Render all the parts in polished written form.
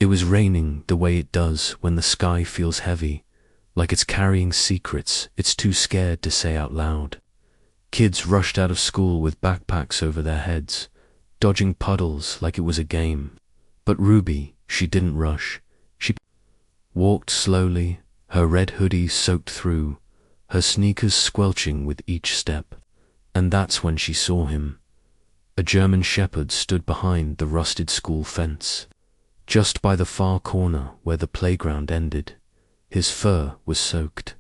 It was raining the way it does when the sky feels heavy, like it's carrying secrets it's too scared to say out loud. Kids rushed out of school with backpacks over their heads, dodging puddles like it was a game. But Ruby, she didn't rush. She walked slowly, her red hoodie soaked through, her sneakers squelching with each step. And that's when she saw him. A German shepherd stood behind the rusted school fence, just by the far corner where the playground ended. His fur was soaked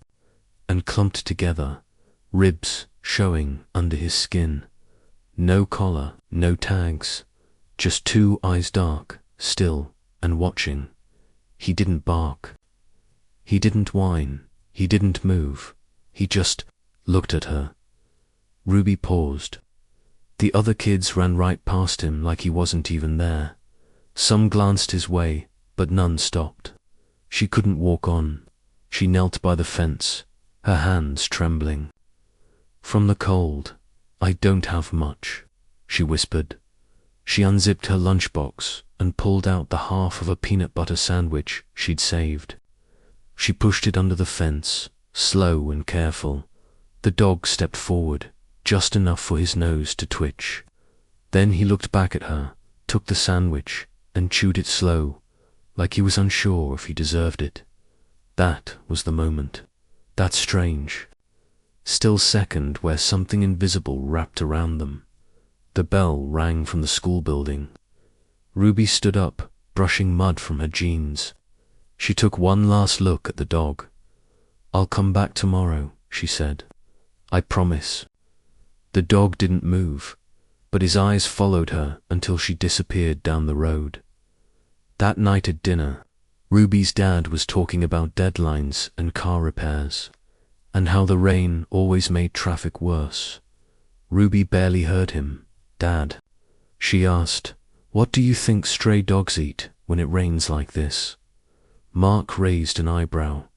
and clumped together, ribs showing under his skin. No collar, no tags, just two eyes dark, still and watching. He didn't bark. He didn't whine. He didn't move. He just looked at her. Ruby paused. The other kids ran right past him like he wasn't even there. Some glanced his way, but none stopped. She couldn't walk on. She knelt by the fence, her hands trembling. "From the cold, I don't have much," she whispered. She unzipped her lunchbox and pulled out the half of a peanut butter sandwich she'd saved. She pushed it under the fence, slow and careful. The dog stepped forward, just enough for his nose to twitch. Then he looked back at her, took the sandwich, and chewed it slow, like he was unsure if he deserved it. That was the moment. That strange, still second where something invisible wrapped around them. The bell rang from the school building. Ruby stood up, brushing mud from her jeans. She took one last look at the dog. "I'll come back tomorrow," she said. "I promise." The dog didn't move, but his eyes followed her until she disappeared down the road. That night at dinner, Ruby's dad was talking about deadlines and car repairs, and how the rain always made traffic worse. Ruby barely heard him. "Dad," she asked, "what do you think stray dogs eat when it rains like this?" Mark raised an eyebrow.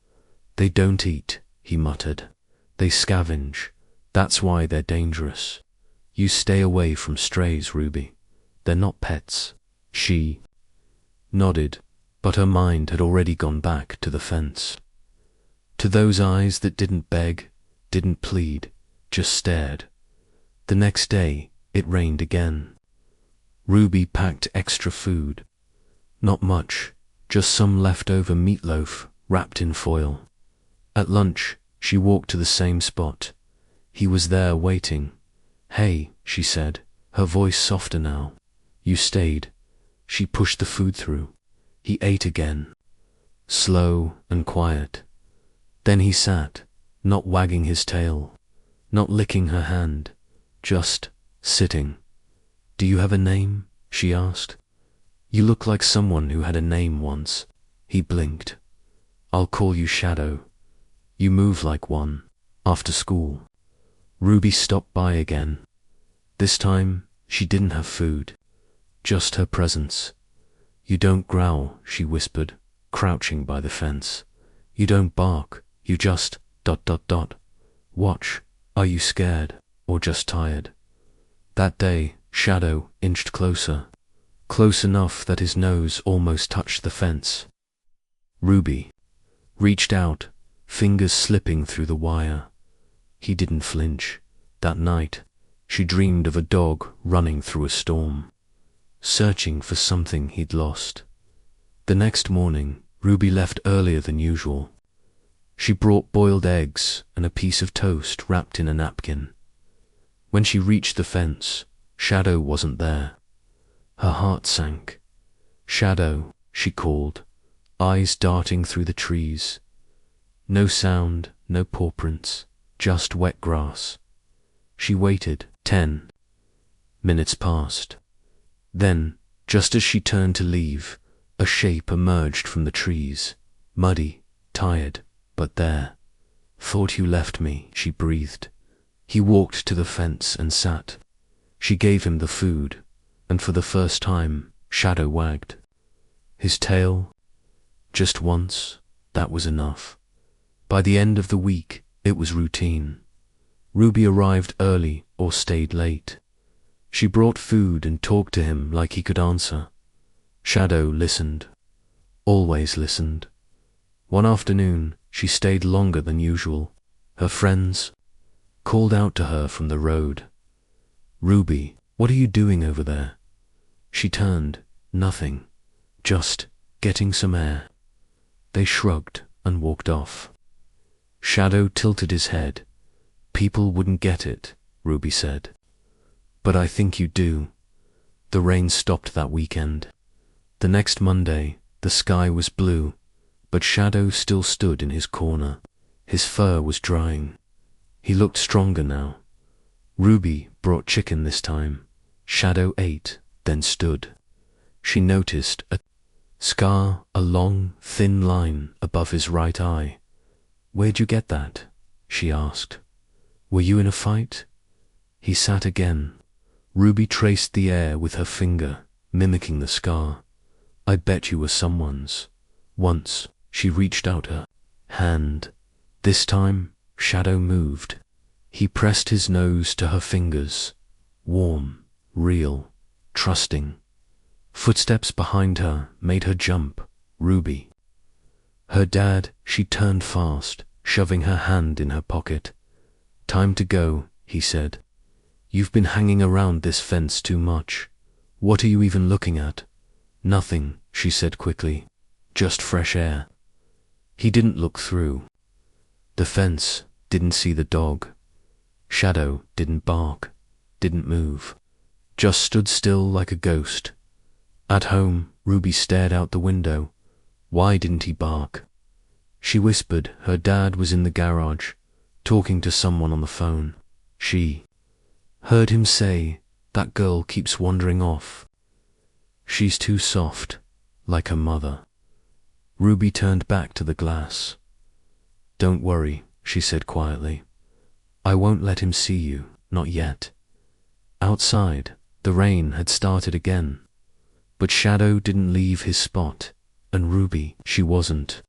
"They don't eat," he muttered. "They scavenge. That's why they're dangerous. You stay away from strays, Ruby. They're not pets." She nodded, but her mind had already gone back to the fence. To those eyes that didn't beg, didn't plead, just stared. The next day, it rained again. Ruby packed extra food. Not much, just some leftover meatloaf wrapped in foil. At lunch, she walked to the same spot. He was there waiting. "Hey," she said, her voice softer now. "You stayed." She pushed the food through. He ate again, slow and quiet. Then he sat, not wagging his tail, not licking her hand, just sitting. "Do you have a name?" she asked. "You look like someone who had a name once." He blinked. "I'll call you Shadow. You move like one. After school." Ruby stopped by again. This time, she didn't have food, just her presence. "You don't growl," she whispered, crouching by the fence. "You don't bark, you just ... Watch, are you scared, or just tired?" That day, Shadow inched closer, close enough that his nose almost touched the fence. Ruby reached out, fingers slipping through the wire. He didn't flinch. That night, she dreamed of a dog running through a storm, searching for something he'd lost. The next morning, Ruby left earlier than usual. She brought boiled eggs and a piece of toast wrapped in a napkin. When she reached the fence, Shadow wasn't there. Her heart sank. "Shadow," she called, eyes darting through the trees. No sound, no paw prints, just wet grass. She waited. 10 minutes passed. Then, just as she turned to leave, a shape emerged from the trees, muddy, tired, but there. "Thought you left me," she breathed. He walked to the fence and sat. She gave him the food, and for the first time, Shadow wagged his tail. Just once, that was enough. By the end of the week, it was routine. Ruby arrived early or stayed late. She brought food and talked to him like he could answer. Shadow listened, always listened. One afternoon, she stayed longer than usual. Her friends called out to her from the road. "Ruby, what are you doing over there?" She turned. "Nothing. Just getting some air." They shrugged and walked off. Shadow tilted his head. "People wouldn't get it," Ruby said. "But I think you do." The rain stopped that weekend. The next Monday, the sky was blue, but Shadow still stood in his corner. His fur was drying. He looked stronger now. Ruby brought chicken this time. Shadow ate, then stood. She noticed a scar, a long, thin line above his right eye. "Where'd you get that?" she asked. "Were you in a fight?" He sat again. Ruby traced the air with her finger, mimicking the scar. "I bet you were someone's." Once, she reached out her hand. This time, Shadow moved. He pressed his nose to her fingers. Warm, real, trusting. Footsteps behind her made her jump. Ruby. Her dad. She turned fast, shoving her hand in her pocket. "Time to go," he said. "You've been hanging around this fence too much. What are you even looking at?" "Nothing," she said quickly. "Just fresh air." He didn't look through. The fence didn't see the dog. Shadow didn't bark, didn't move. Just stood still like a ghost. At home, Ruby stared out the window. Why didn't he bark? She whispered her dad was in the garage, talking to someone on the phone. She heard him say, "That girl keeps wandering off. She's too soft, like her mother." Ruby turned back to the glass. "Don't worry," she said quietly. "I won't let him see you, not yet." Outside, the rain had started again. But Shadow didn't leave his spot, and Ruby, she wasn't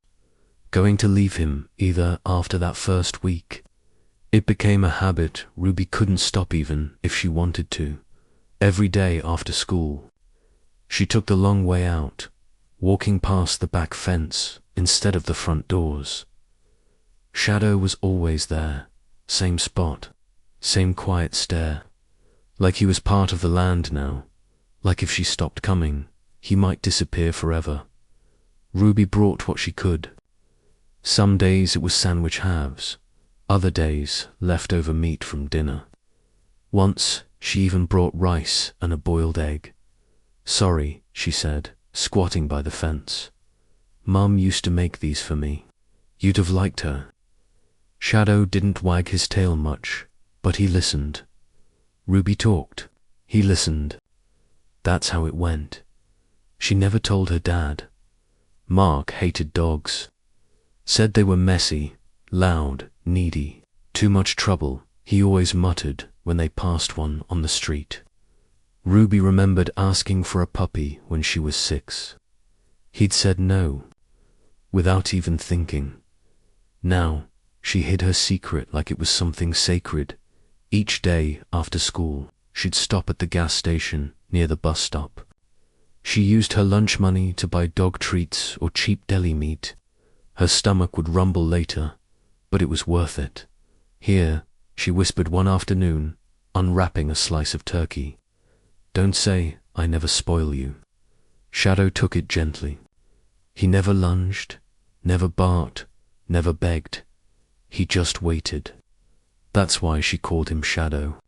going to leave him either after that first week. It became a habit Ruby couldn't stop even if she wanted to. Every day after school, she took the long way out, walking past the back fence instead of the front doors. Shadow was always there, same spot, same quiet stare, like he was part of the land now, like if she stopped coming, he might disappear forever. Ruby brought what she could. Some days it was sandwich halves, other days leftover meat from dinner. Once she even brought rice and a boiled egg. "Sorry," she said, squatting by the fence. "Mum used to make these for me. You'd have liked her." Shadow didn't wag his tail much, but he listened. Ruby talked. He listened. That's how it went. She never told her dad. Mark hated dogs. Said they were messy, loud, needy, too much trouble, he always muttered when they passed one on the street. Ruby remembered asking for a puppy when she was 6. He'd said no, without even thinking. Now, she hid her secret like it was something sacred. Each day after school, she'd stop at the gas station near the bus stop. She used her lunch money to buy dog treats or cheap deli meat. Her stomach would rumble later, but it was worth it. "Here," she whispered one afternoon, unwrapping a slice of turkey. "Don't say I never spoil you." Shadow took it gently. He never lunged, never barked, never begged. He just waited. That's why she called him Shadow.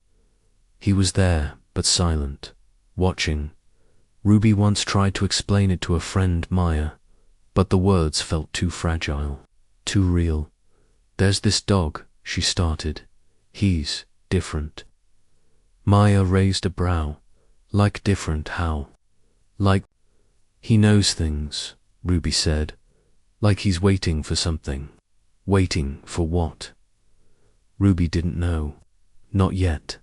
He was there, but silent, watching. Ruby once tried to explain it to a friend, Maya, but the words felt too fragile, too real. "There's this dog," she started. "He's different." Maya raised a brow. "Like different how?" "Like he knows things," Ruby said. "Like he's waiting for something." Waiting for what? Ruby didn't know. Not yet.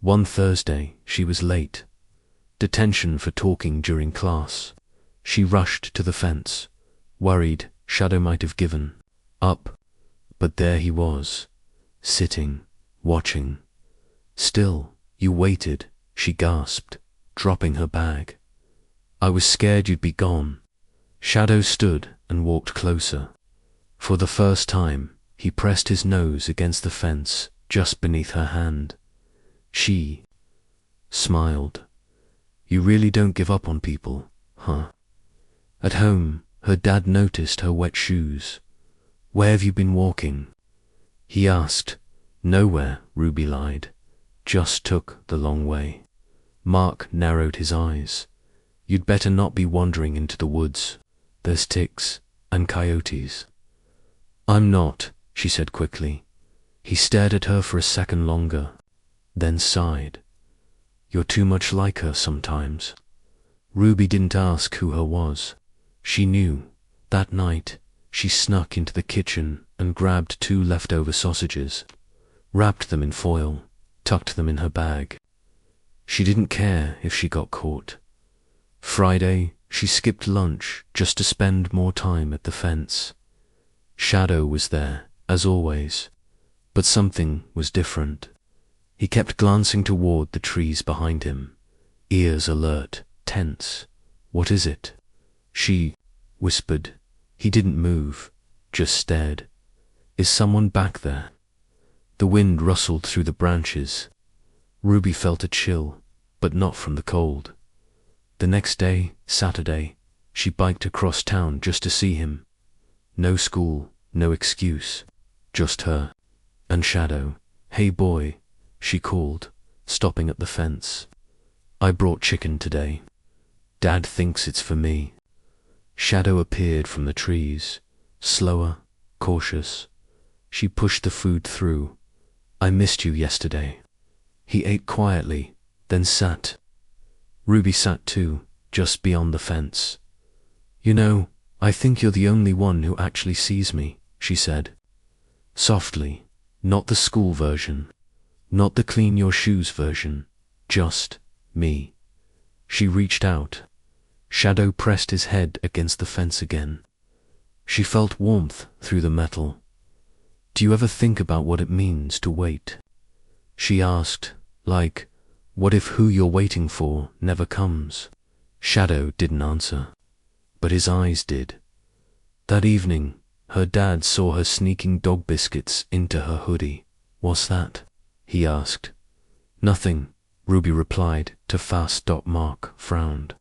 One Thursday, she was late. Detention for talking during class. She rushed to the fence, worried Shadow might have given up. But there he was, sitting, watching. "Still, you waited," she gasped, dropping her bag. "I was scared you'd be gone." Shadow stood and walked closer. For the first time, he pressed his nose against the fence just beneath her hand. She smiled. You really don't give up on people, huh? At home, her dad noticed her wet shoes. Where have you been walking? He asked. Nowhere, Ruby lied. Just took the long way. Mark narrowed his eyes. You'd better not be wandering into the woods. There's ticks and coyotes. I'm not, she said quickly. He stared at her for a second longer, then sighed. You're too much like her sometimes. Ruby didn't ask who her was. She knew. That night, she snuck into the kitchen and grabbed 2 leftover sausages, wrapped them in foil, tucked them in her bag. She didn't care if she got caught. Friday, she skipped lunch just to spend more time at the fence. Shadow was there, as always, but something was different. He kept glancing toward the trees behind him, ears alert, tense. What is it? She whispered. He didn't move, just stared. Is someone back there? The wind rustled through the branches. Ruby felt a chill, but not from the cold. The next day, Saturday, she biked across town just to see him. No school, no excuse, just her and Shadow. Hey boy, she called, stopping at the fence. I brought chicken today. Dad thinks it's for me. Shadow appeared from the trees, slower, cautious. She pushed the food through. I missed you yesterday. He ate quietly, then sat. Ruby sat too, just beyond the fence. You know, I think you're the only one who actually sees me, she said. Softly, not the school version, not the clean your shoes version, just me. She reached out. Shadow pressed his head against the fence again. She felt warmth through the metal. Do you ever think about what it means to wait? She asked, like, what if who you're waiting for never comes? Shadow didn't answer, but his eyes did. That evening, her dad saw her sneaking dog biscuits into her hoodie. What's that? He asked. Nothing, Ruby replied to fast. Mark frowned.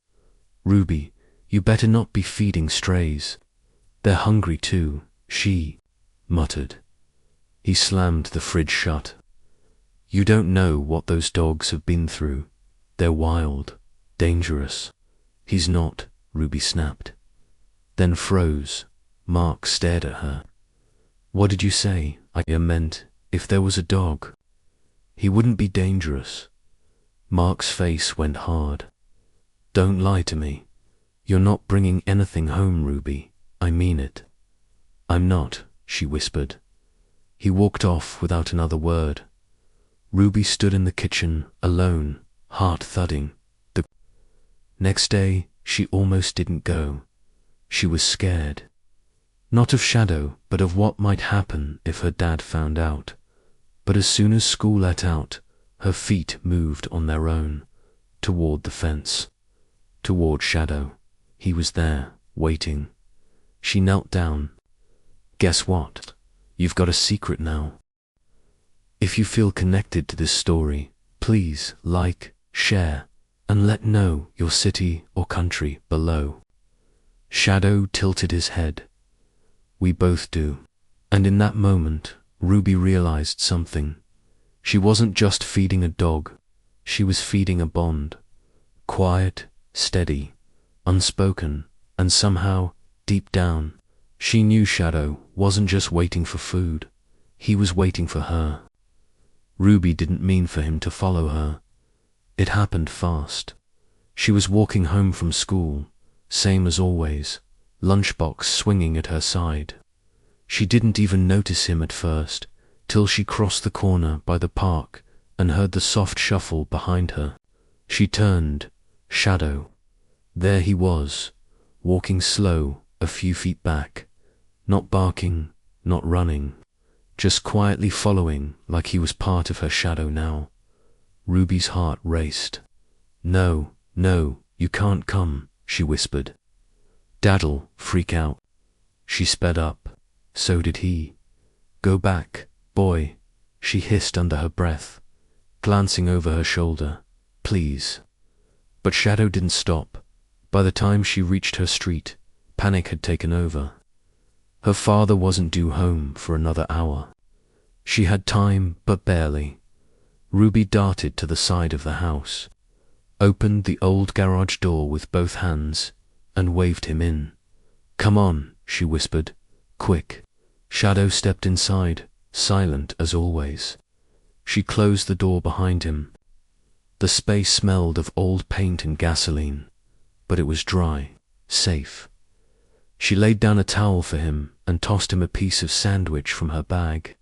Ruby, you better not be feeding strays. They're hungry too, she muttered. He slammed the fridge shut. You don't know what those dogs have been through. They're wild, dangerous. He's not, Ruby snapped. Then froze. Mark stared at her. What did you say? I meant, if there was a dog, he wouldn't be dangerous. Mark's face went hard. Don't lie to me. You're not bringing anything home, Ruby. I mean it. I'm not, she whispered. He walked off without another word. Ruby stood in the kitchen, alone, heart thudding. The next day, she almost didn't go. She was scared. Not of Shadow, but of what might happen if her dad found out. But as soon as school let out, her feet moved on their own, toward the fence, toward Shadow. He was there, waiting. She knelt down. Guess what? You've got a secret now. If you feel connected to this story, please like, share, and let know your city or country below. Shadow tilted his head. We both do. And in that moment, Ruby realized something. She wasn't just feeding a dog. She was feeding a bond. Quiet, steady, unspoken, and somehow, deep down, she knew Shadow wasn't just waiting for food. He was waiting for her. Ruby didn't mean for him to follow her. It happened fast. She was walking home from school, same as always, lunchbox swinging at her side. She didn't even notice him at first, till she crossed the corner by the park and heard the soft shuffle behind her. She turned. Shadow. There he was, walking slow, a few feet back, not barking, not running, just quietly following like he was part of her shadow now. Ruby's heart raced. No, no, you can't come, she whispered. Dad'll freak out. She sped up. So did he. Go back, boy, she hissed under her breath, glancing over her shoulder. Please. But Shadow didn't stop. By the time she reached her street, panic had taken over. Her father wasn't due home for another hour. She had time, but barely. Ruby darted to the side of the house, opened the old garage door with both hands, and waved him in. Come on, she whispered. Quick. Shadow stepped inside, silent as always. She closed the door behind him. The space smelled of old paint and gasoline, but it was dry, safe. She laid down a towel for him and tossed him a piece of sandwich from her bag.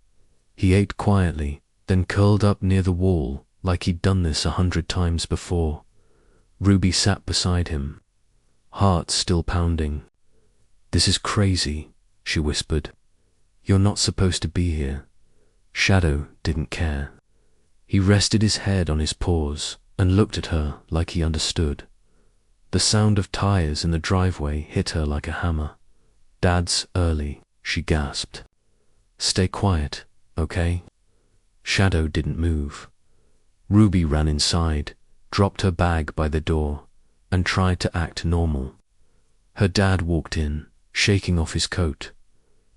He ate quietly, then curled up near the wall like he'd done this 100 times before. Ruby sat beside him, heart still pounding. This is crazy, she whispered. You're not supposed to be here. Shadow didn't care. He rested his head on his paws and looked at her like he understood. The sound of tires in the driveway hit her like a hammer. Dad's early, she gasped. Stay quiet, okay? Shadow didn't move. Ruby ran inside, dropped her bag by the door, and tried to act normal. Her dad walked in, shaking off his coat.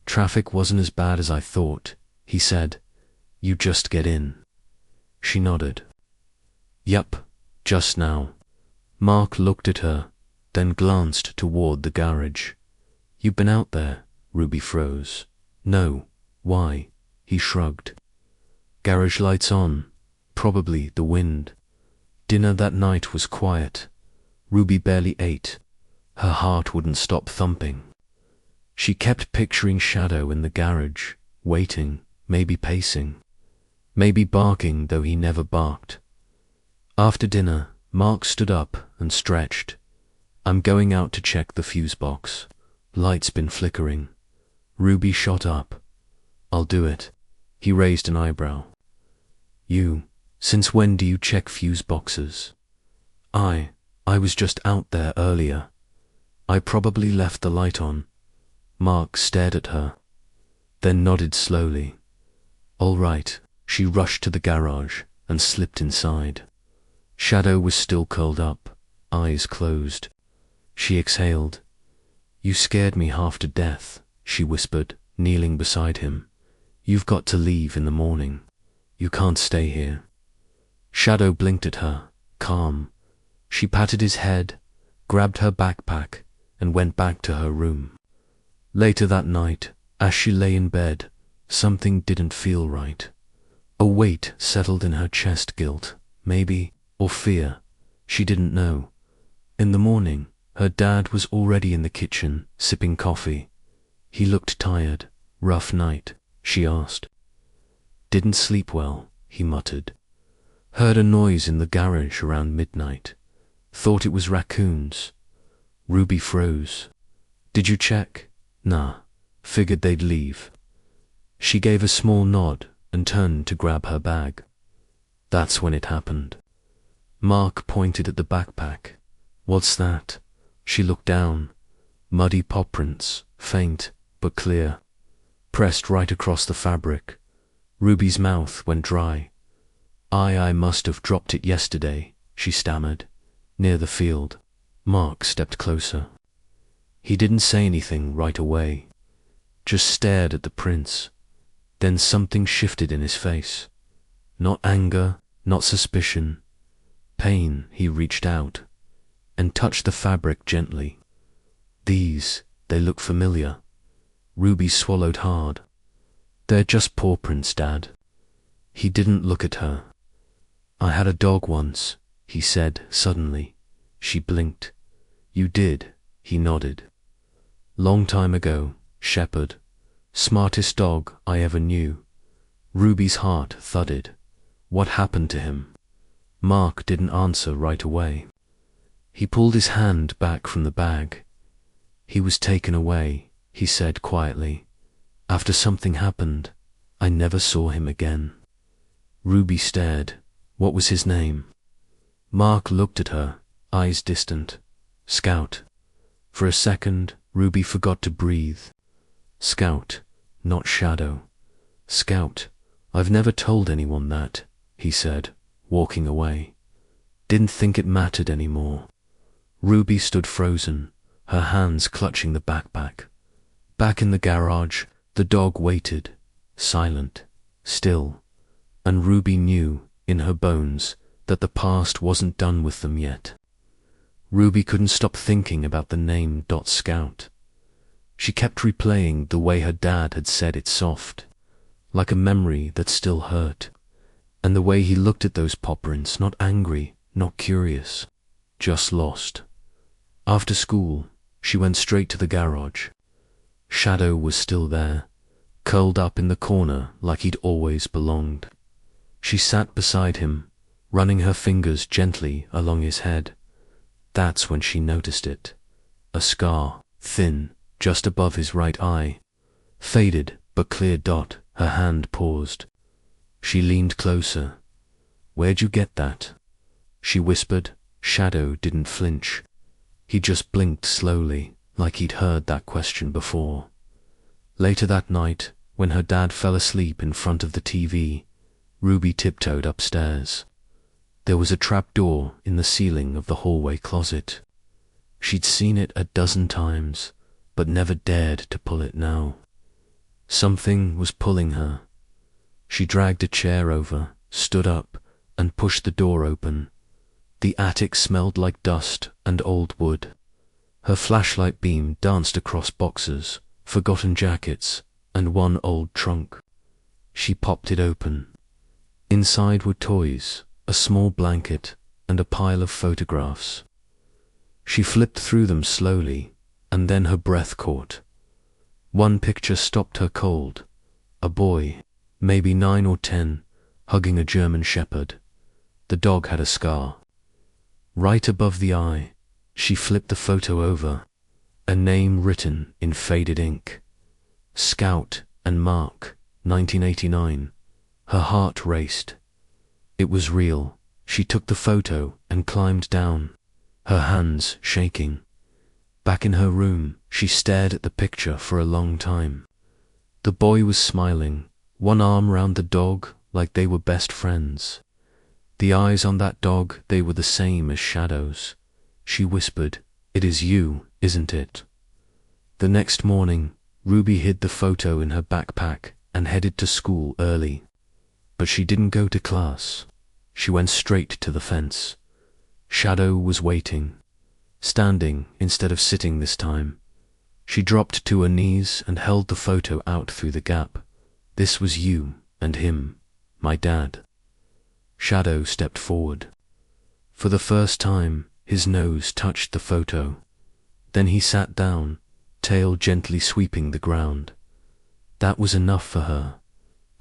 Traffic wasn't as bad as I thought, he said. You just get in. She nodded. Yup, just now. Mark looked at her, then glanced toward the garage. You been out there? Ruby froze. No. Why? He shrugged. Garage lights on. Probably the wind. Dinner that night was quiet. Ruby barely ate. Her heart wouldn't stop thumping. She kept picturing Shadow in the garage, waiting, maybe pacing, maybe barking, though he never barked. After dinner, Mark stood up and stretched. I'm going out to check the fuse box. Light's been flickering. Ruby shot up. I'll do it. He raised an eyebrow. You, since when do you check fuse boxes? I was just out there earlier. I probably left the light on. Mark stared at her, then nodded slowly. All right. She rushed to the garage and slipped inside. Shadow was still curled up, eyes closed. She exhaled. You scared me half to death, she whispered, kneeling beside him. You've got to leave in the morning. You can't stay here. Shadow blinked at her, calm. She patted his head, grabbed her backpack, and went back to her room. Later that night, as she lay in bed, something didn't feel right. A weight settled in her chest, guilt, maybe, or fear. She didn't know. In the morning, her dad was already in the kitchen, sipping coffee. He looked tired. Rough night, she asked. Didn't sleep well, he muttered. Heard a noise in the garage around midnight. Thought it was raccoons. Ruby froze. Did you check? Nah. Figured they'd leave. She gave a small nod and turned to grab her bag. That's when it happened. Mark pointed at the backpack. What's that? She looked down. Muddy paw prints, faint but clear, pressed right across the fabric. Ruby's mouth went dry. I must have dropped it yesterday, she stammered, near the field. Mark stepped closer. He didn't say anything right away, just stared at the prints. Then something shifted in his face. Not anger, not suspicion. Pain. He reached out and touched the fabric gently. They look familiar. Ruby swallowed hard. They're just paw prints, Dad. He didn't look at her. I had a dog once, he said suddenly. She blinked. You did, he nodded. Long time ago, shepherd. Smartest dog I ever knew. Ruby's heart thudded. What happened to him? Mark didn't answer right away. He pulled his hand back from the bag. He was taken away, he said quietly. After something happened, I never saw him again. Ruby stared. What was his name? Mark looked at her, eyes distant. Scout. For a second, Ruby forgot to breathe. Scout, not Shadow. Scout, I've never told anyone that, he said, walking away. Didn't think it mattered anymore. Ruby stood frozen, her hands clutching the backpack. Back in the garage, the dog waited, silent, still, and Ruby knew, in her bones, that the past wasn't done with them yet. Ruby couldn't stop thinking about the name Scout. She kept replaying the way her dad had said it soft, like a memory that still hurt, and the way he looked at those paw prints, not angry, not curious, just lost. After school, she went straight to the garage. Shadow was still there, curled up in the corner like he'd always belonged. She sat beside him, running her fingers gently along his head. That's when she noticed it. A scar, thin, just above his right eye. Faded but clear dot. Her hand paused. She leaned closer. "Where'd you get that?" she whispered. Shadow didn't flinch. He just blinked slowly, like he'd heard that question before. Later that night, when her dad fell asleep in front of the TV, Ruby tiptoed upstairs. There was a trapdoor in the ceiling of the hallway closet. She'd seen it a dozen times, but never dared to pull it now. Something was pulling her. She dragged a chair over, stood up, and pushed the door open. The attic smelled like dust and old wood. Her flashlight beam danced across boxes, forgotten jackets, and one old trunk. She popped it open. Inside were toys, a small blanket, and a pile of photographs. She flipped through them slowly, and then her breath caught. One picture stopped her cold. A boy, maybe 9 or 10, hugging a German shepherd. The dog had a scar. Right above the eye, she flipped the photo over. A name written in faded ink. Scout and Mark, 1989. Her heart raced. It was real. She took the photo and climbed down, her hands shaking. Back in her room, she stared at the picture for a long time. The boy was smiling, one arm round the dog like they were best friends. The eyes on that dog, they were the same as Shadow's. She whispered, "It is you, isn't it?" The next morning, Ruby hid the photo in her backpack and headed to school early. But she didn't go to class. She went straight to the fence. Shadow was waiting, standing instead of sitting this time. She dropped to her knees and held the photo out through the gap. "This was you and him, my dad." Shadow stepped forward. For the first time, his nose touched the photo. Then he sat down, tail gently sweeping the ground. That was enough for her.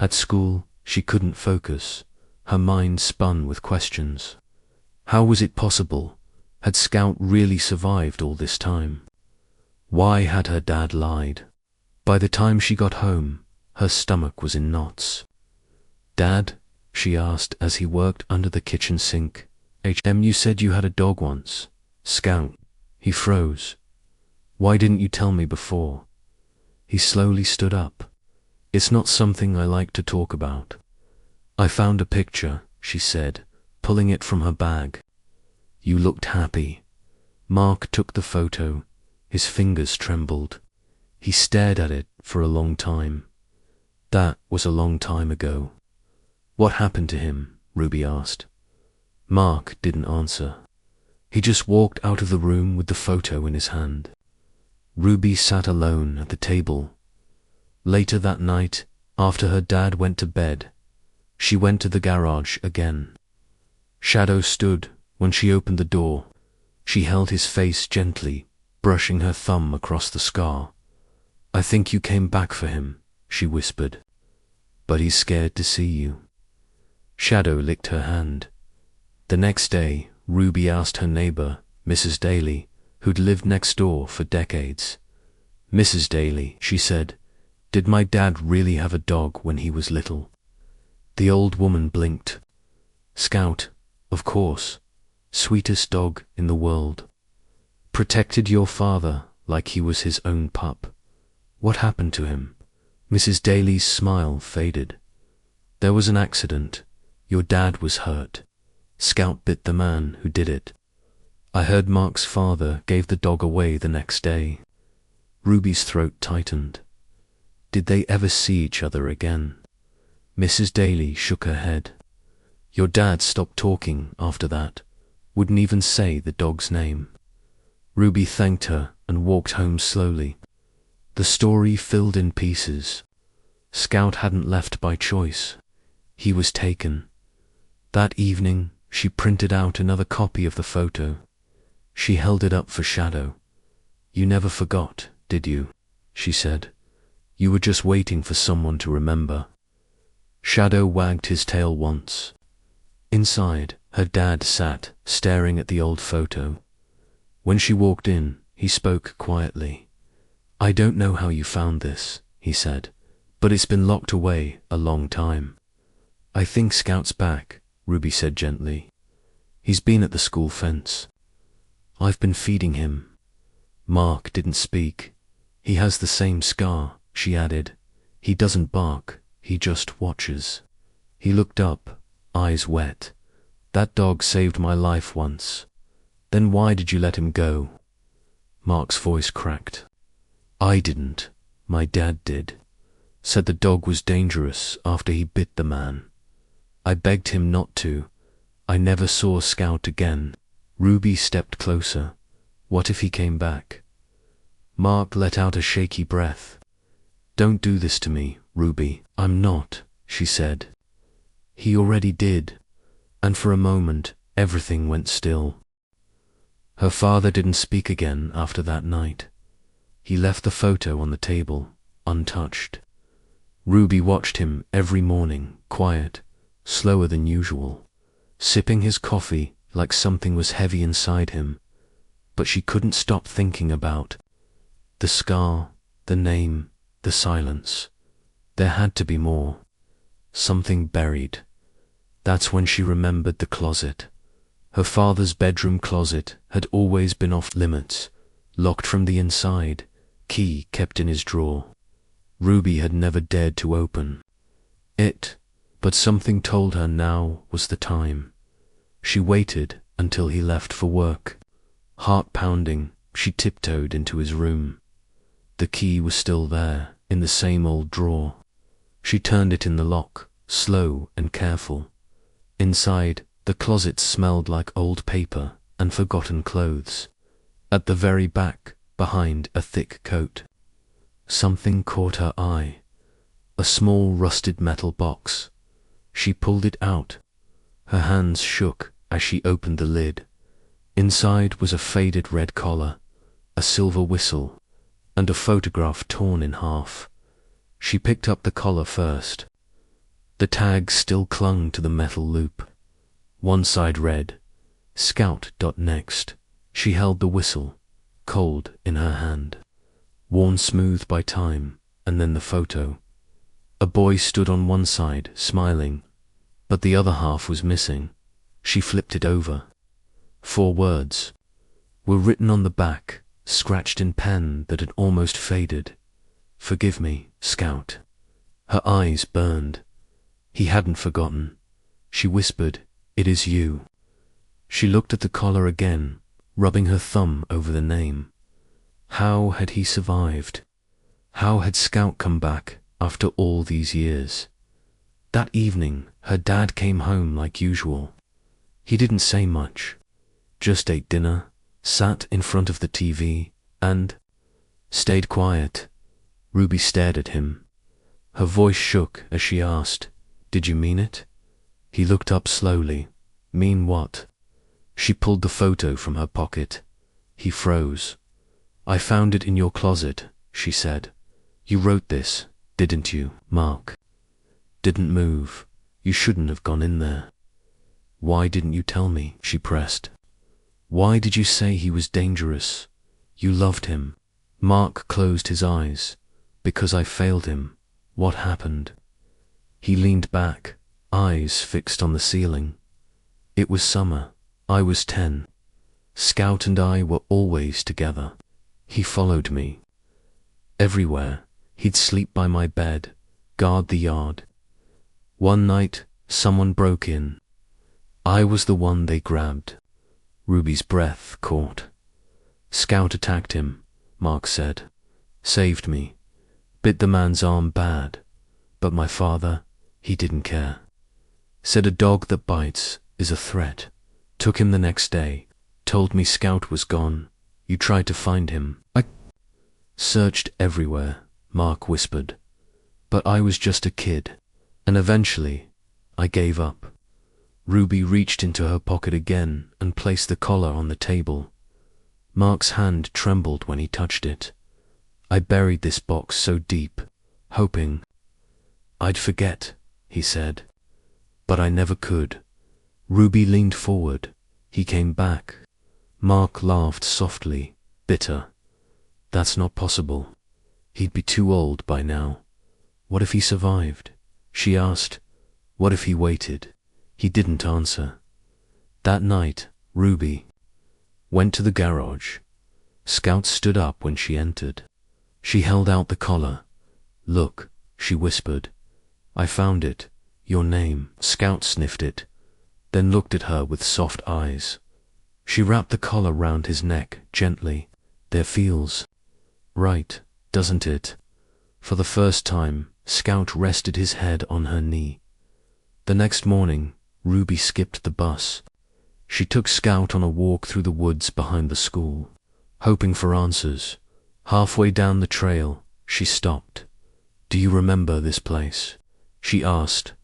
At school, she couldn't focus. Her mind spun with questions. How was it possible? Had Scout really survived all this time? Why had her dad lied? By the time she got home, her stomach was in knots. "Dad?" she asked as he worked under the kitchen sink. You said you had a dog once." "Scout." He froze. "Why didn't you tell me before?" He slowly stood up. "It's not something I like to talk about." "I found a picture," she said, pulling it from her bag. "You looked happy." Mark took the photo. His fingers trembled. He stared at it for a long time. That was a long time ago. "What happened to him?" Ruby asked. Mark didn't answer. He just walked out of the room with the photo in his hand. Ruby sat alone at the table. Later that night, after her dad went to bed, she went to the garage again. Shadow stood when she opened the door. She held his face gently, brushing her thumb across the scar. "I think you came back for him," she whispered. "But he's scared to see you." Shadow licked her hand. The next day, Ruby asked her neighbor, Mrs. Daly, who'd lived next door for decades. "Mrs. Daly," she said, "did my dad really have a dog when he was little?" The old woman blinked. "Scout, of course. Sweetest dog in the world. Protected your father like he was his own pup. What happened to him? Mrs. Daly's smile faded. There was an accident. Your dad was hurt. Scout bit the man who did it. I heard Mark's father gave the dog away the next day. Ruby's throat tightened. Did they ever see each other again? Mrs. Daly shook her head. Your dad stopped talking after that. Wouldn't even say the dog's name. Ruby thanked her and walked home slowly. The story filled in pieces. Scout hadn't left by choice. He was taken. That evening, she printed out another copy of the photo. She held it up for Shadow. You never forgot, did you? She said. You were just waiting for someone to remember. Shadow wagged his tail once. Inside, her dad sat, staring at the old photo. When she walked in, he spoke quietly. I don't know how you found this, he said, but it's been locked away a long time. I think Scout's back, Ruby said gently. He's been at the school fence. I've been feeding him. Mark didn't speak. He has the same scar, she added. He doesn't bark, he just watches. He looked up, eyes wet. That dog saved my life once. Then why did you let him go? Mark's voice cracked. I didn't. My dad did. Said the dog was dangerous after he bit the man. I begged him not to. I never saw Scout again. Ruby stepped closer. What if he came back? Mark let out a shaky breath. Don't do this to me, Ruby. I'm not, she said. He already did. And for a moment, everything went still. Her father didn't speak again after that night. He left the photo on the table, untouched. Ruby watched him every morning, quiet, slower than usual, sipping his coffee like something was heavy inside him. But she couldn't stop thinking about the scar, the name, the silence. There had to be more. Something buried. That's when she remembered the closet. Her father's bedroom closet had always been off limits, locked from the inside, key kept in his drawer. Ruby had never dared to open it, but something told her now was the time. She waited until he left for work. Heart pounding, she tiptoed into his room. The key was still there, in the same old drawer. She turned it in the lock, slow and careful. Inside, the closet smelled like old paper and forgotten clothes. At the very back, behind a thick coat, something caught her eye. A small rusted metal box. She pulled it out. Her hands shook as she opened the lid. Inside was a faded red collar, a silver whistle, and a photograph torn in half. She picked up the collar first. The tag still clung to the metal loop. One side read, Scout.next. She held the whistle, cold in her hand, worn smooth by time, and then the photo. A boy stood on one side, smiling, but the other half was missing. She flipped it over. 4 words were written on the back, scratched in pen that had almost faded. Forgive me, Scout. Her eyes burned. He hadn't forgotten. She whispered, It is you. She looked at the collar again, rubbing her thumb over the name. How had he survived? How had Scout come back after all these years? That evening, her dad came home like usual. He didn't say much, just ate dinner, sat in front of the TV, and stayed quiet. Ruby stared at him. Her voice shook as she asked, Did you mean it? He looked up slowly. Mean what? She pulled the photo from her pocket. He froze. I found it in your closet, she said. You wrote this, didn't you, Mark? Didn't move. You shouldn't have gone in there. Why didn't you tell me? She pressed. Why did you say he was dangerous? You loved him. Mark closed his eyes. Because I failed him. What happened? He leaned back, eyes fixed on the ceiling. It was summer. I was 10. Scout and I were always together. He followed me. Everywhere. He'd sleep by my bed, guard the yard. One night, someone broke in. I was the one they grabbed. Ruby's breath caught. Scout attacked him, Mark said. Saved me. Bit the man's arm bad. But my father, he didn't care. Said a dog that bites is a threat. Took him the next day. Told me Scout was gone. You tried to find him. I searched everywhere, Mark whispered. But I was just a kid. And eventually, I gave up. Ruby reached into her pocket again and placed the collar on the table. Mark's hand trembled when he touched it. I buried this box so deep, hoping I'd forget, he said. But I never could. Ruby leaned forward. He came back. Mark laughed softly, bitter. That's not possible. He'd be too old by now. What if he survived? She asked. What if he waited? He didn't answer. That night, Ruby went to the garage. Scout stood up when she entered. She held out the collar. Look, she whispered. I found it. Your name. Scout sniffed it, then looked at her with soft eyes. She wrapped the collar round his neck gently. There feels right, doesn't it? For the first time, Scout rested his head on her knee. The next morning, Ruby skipped the bus. She took Scout on a walk through the woods behind the school, hoping for answers. Halfway down the trail, she stopped. Do you remember this place? She asked.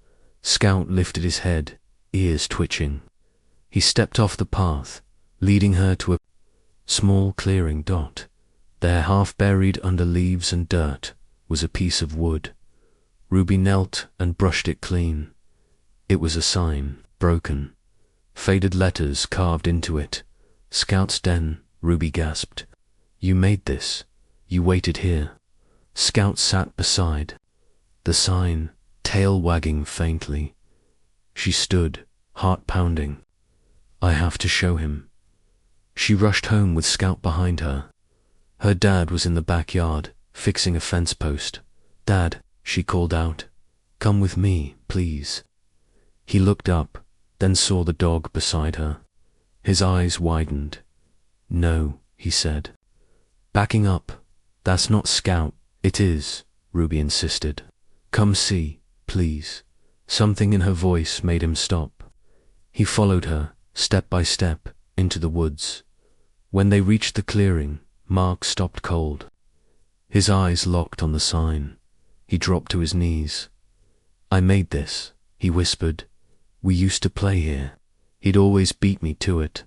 Scout lifted his head, ears twitching. He stepped off the path, leading her to a small clearing dot. There, half buried under leaves and dirt, was a piece of wood. Ruby knelt and brushed it clean. It was a sign, broken. Faded letters carved into it. Scout's den, Ruby gasped. You made this. You waited here. Scout sat beside the sign, tail wagging faintly. She stood, heart pounding. I have to show him. She rushed home with Scout behind her. Her dad was in the backyard, fixing a fence post. Dad, she called out. Come with me, please. He looked up, then saw the dog beside her. His eyes widened. No, he said. Backing up. That's not Scout. It is, Ruby insisted. Come see, please. Something in her voice made him stop. He followed her, step by step, into the woods. When they reached the clearing, Mark stopped cold. His eyes locked on the sign. He dropped to his knees. I made this, he whispered. We used to play here. He'd always beat me to it.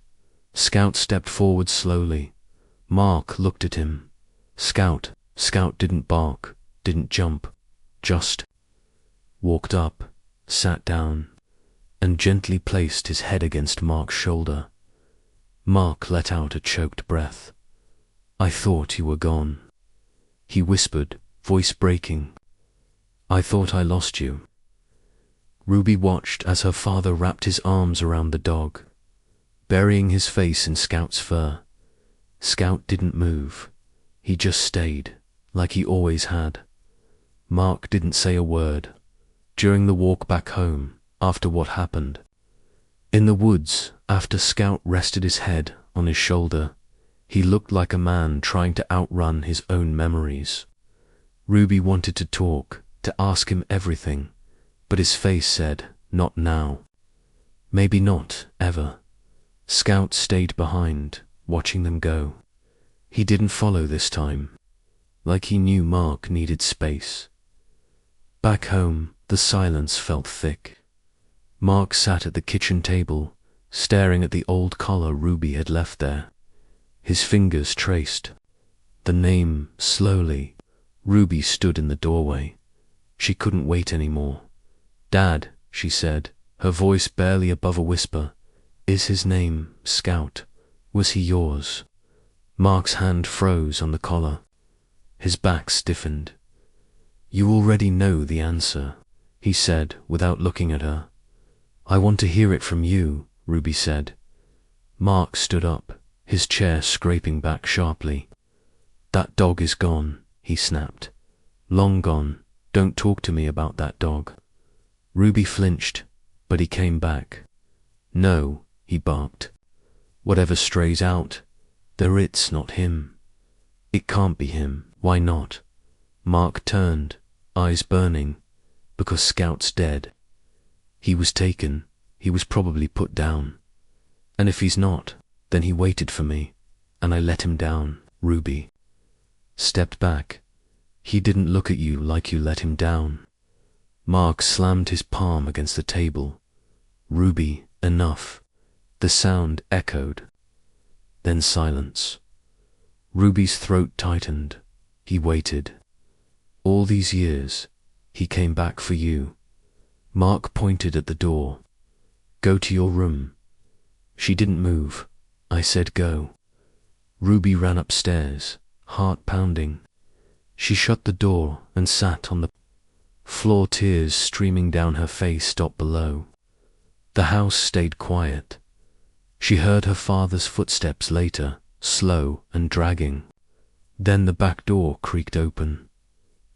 Scout stepped forward slowly. Mark looked at him. Scout didn't bark, didn't jump, just walked up, sat down, and gently placed his head against Mark's shoulder. Mark let out a choked breath. I thought you were gone, he whispered, voice breaking. I thought I lost you. Ruby watched as her father wrapped his arms around the dog, burying his face in Scout's fur. Scout didn't move. He just stayed, like he always had. Mark didn't say a word. During the walk back home, after what happened. In the woods, after Scout rested his head on his shoulder, he looked like a man trying to outrun his own memories. Ruby wanted to talk, to ask him everything, but his face said, not now. Maybe not, ever. Scout stayed behind, watching them go. He didn't follow this time, like he knew Mark needed space. Back home, the silence felt thick. Mark sat at the kitchen table, staring at the old collar Ruby had left there. His fingers traced the name slowly. Ruby stood in the doorway. She couldn't wait anymore. Dad, she said, her voice barely above a whisper. Is his name Scout? Was he yours? Mark's hand froze on the collar. His back stiffened. You already know the answer, he said without looking at her. I want to hear it from you, Ruby said. Mark stood up. his chair scraping back sharply. "That dog is gone," he snapped. "Long gone. Don't talk to me about that dog." Ruby flinched, but he came back. "No," he barked. "Whatever strays out, it's not him. It can't be him." "Why not?" Mark turned, eyes burning. "Because Scout's dead. He was taken. He was probably put down. And if he's not, then he waited for me, and I let him down." Ruby stepped back. "He didn't look at you like you let him down." Mark slammed his palm against the table. "Ruby, enough." The sound echoed. Then silence. Ruby's throat tightened. He waited. "All these years, he came back for you." Mark pointed at the door. "Go to your room." She didn't move. I said go. Ruby ran upstairs, heart pounding. She shut the door and sat on the floor, tears streaming down her face stopped below. The house stayed quiet. She heard her father's footsteps later, slow and dragging. Then the back door creaked open.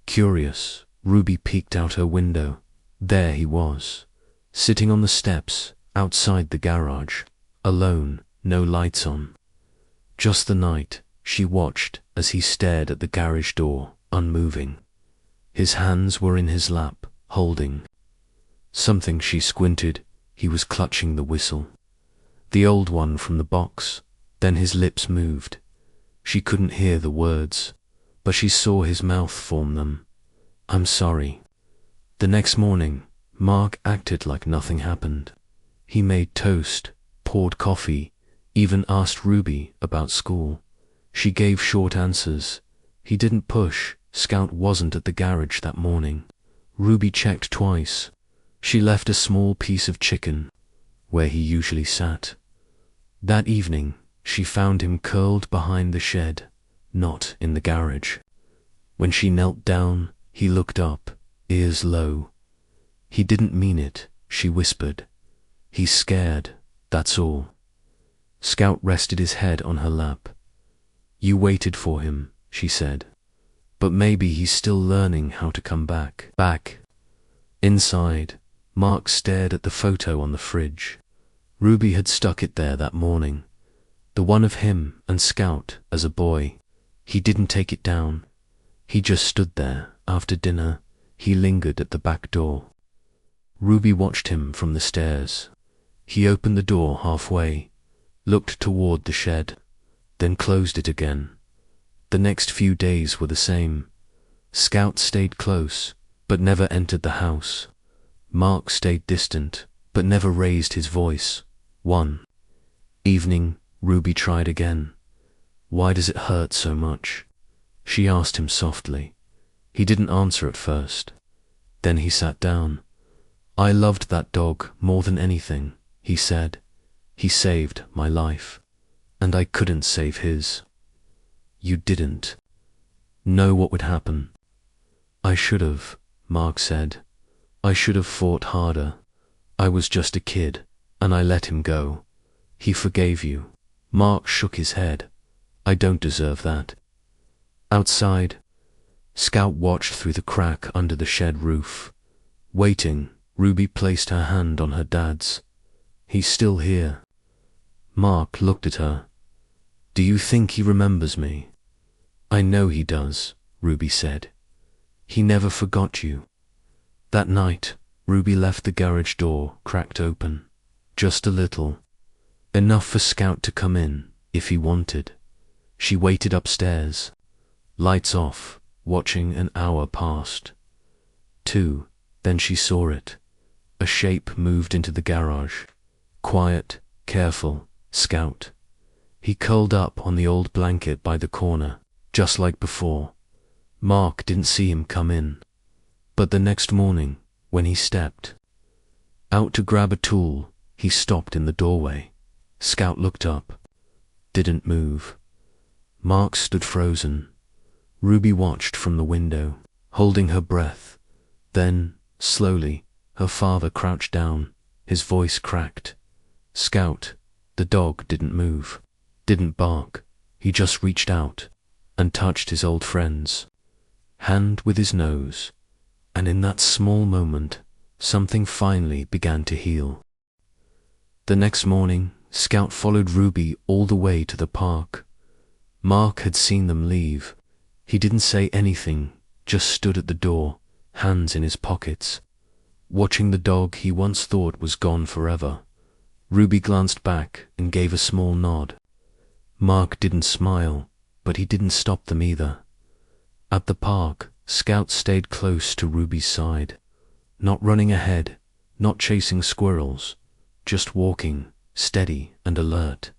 Curious, Ruby peeked out her window. There he was, sitting on the steps outside the garage, alone, no lights on. Just the night, she watched as he stared at the garage door, unmoving. His hands were in his lap, holding something. She squinted. He was clutching the whistle, the old one from the box. Then his lips moved. She couldn't hear the words, but she saw his mouth form them. "I'm sorry." The next morning, Mark acted like nothing happened. He made toast, poured coffee, even asked Ruby about school. She gave short answers. He didn't push. Scout wasn't at the garage that morning. Ruby checked twice. She left a small piece of chicken where he usually sat. That evening, she found him curled behind the shed, not in the garage. When she knelt down, he looked up, ears low. "He didn't mean it," she whispered. "He's scared, that's all." Scout rested his head on her lap. "You waited for him," she said. "But maybe he's still learning how to come back." Inside, Mark stared at the photo on the fridge. Ruby had stuck it there that morning. The one of him and Scout as a boy. He didn't take it down. He just stood there. After dinner, he lingered at the back door. Ruby watched him from the stairs. He opened the door halfway, looked toward the shed, then closed it again. The next few days were the same. Scout stayed close, but never entered the house. Mark stayed distant, but never raised his voice. One evening, Ruby tried again. "Why does it hurt so much?" she asked him softly. He didn't answer at first. Then he sat down. "I loved that dog more than anything," he said. "He saved my life, and I couldn't save his." "You didn't know what would happen." "I should have," Mark said. "I should have fought harder. I was just a kid, and I let him go. He forgave you." Mark shook his head. "I don't deserve that." Outside, Scout watched through the crack under the shed roof. Waiting, Ruby placed her hand on her dad's. "He's still here." Mark looked at her. "Do you think he remembers me?" "I know he does," Ruby said. "He never forgot you." That night, Ruby left the garage door cracked open, just a little, enough for Scout to come in if he wanted. She waited upstairs, lights off, watching an hour passed. 2, then she saw it. A shape moved into the garage. Quiet, careful, Scout. He curled up on the old blanket by the corner, just like before. Mark didn't see him come in. But the next morning, when he stepped out to grab a tool, he stopped in the doorway. Scout looked up, didn't move. Mark stood frozen. Ruby watched from the window, holding her breath. Then, slowly, her father crouched down, his voice cracked. "Scout." The dog didn't move. didn't bark. He just reached out and touched his old friend's hand with his nose. And in that small moment, something finally began to heal. The next morning, Scout followed Ruby all the way to the park. Mark had seen them leave. He didn't say anything, just stood at the door, hands in his pockets, watching the dog he once thought was gone forever. Ruby glanced back and gave a small nod. Mark didn't smile, but he didn't stop them either. At the park, Scout stayed close to Ruby's side, not running ahead, not chasing squirrels, just walking, steady and alert.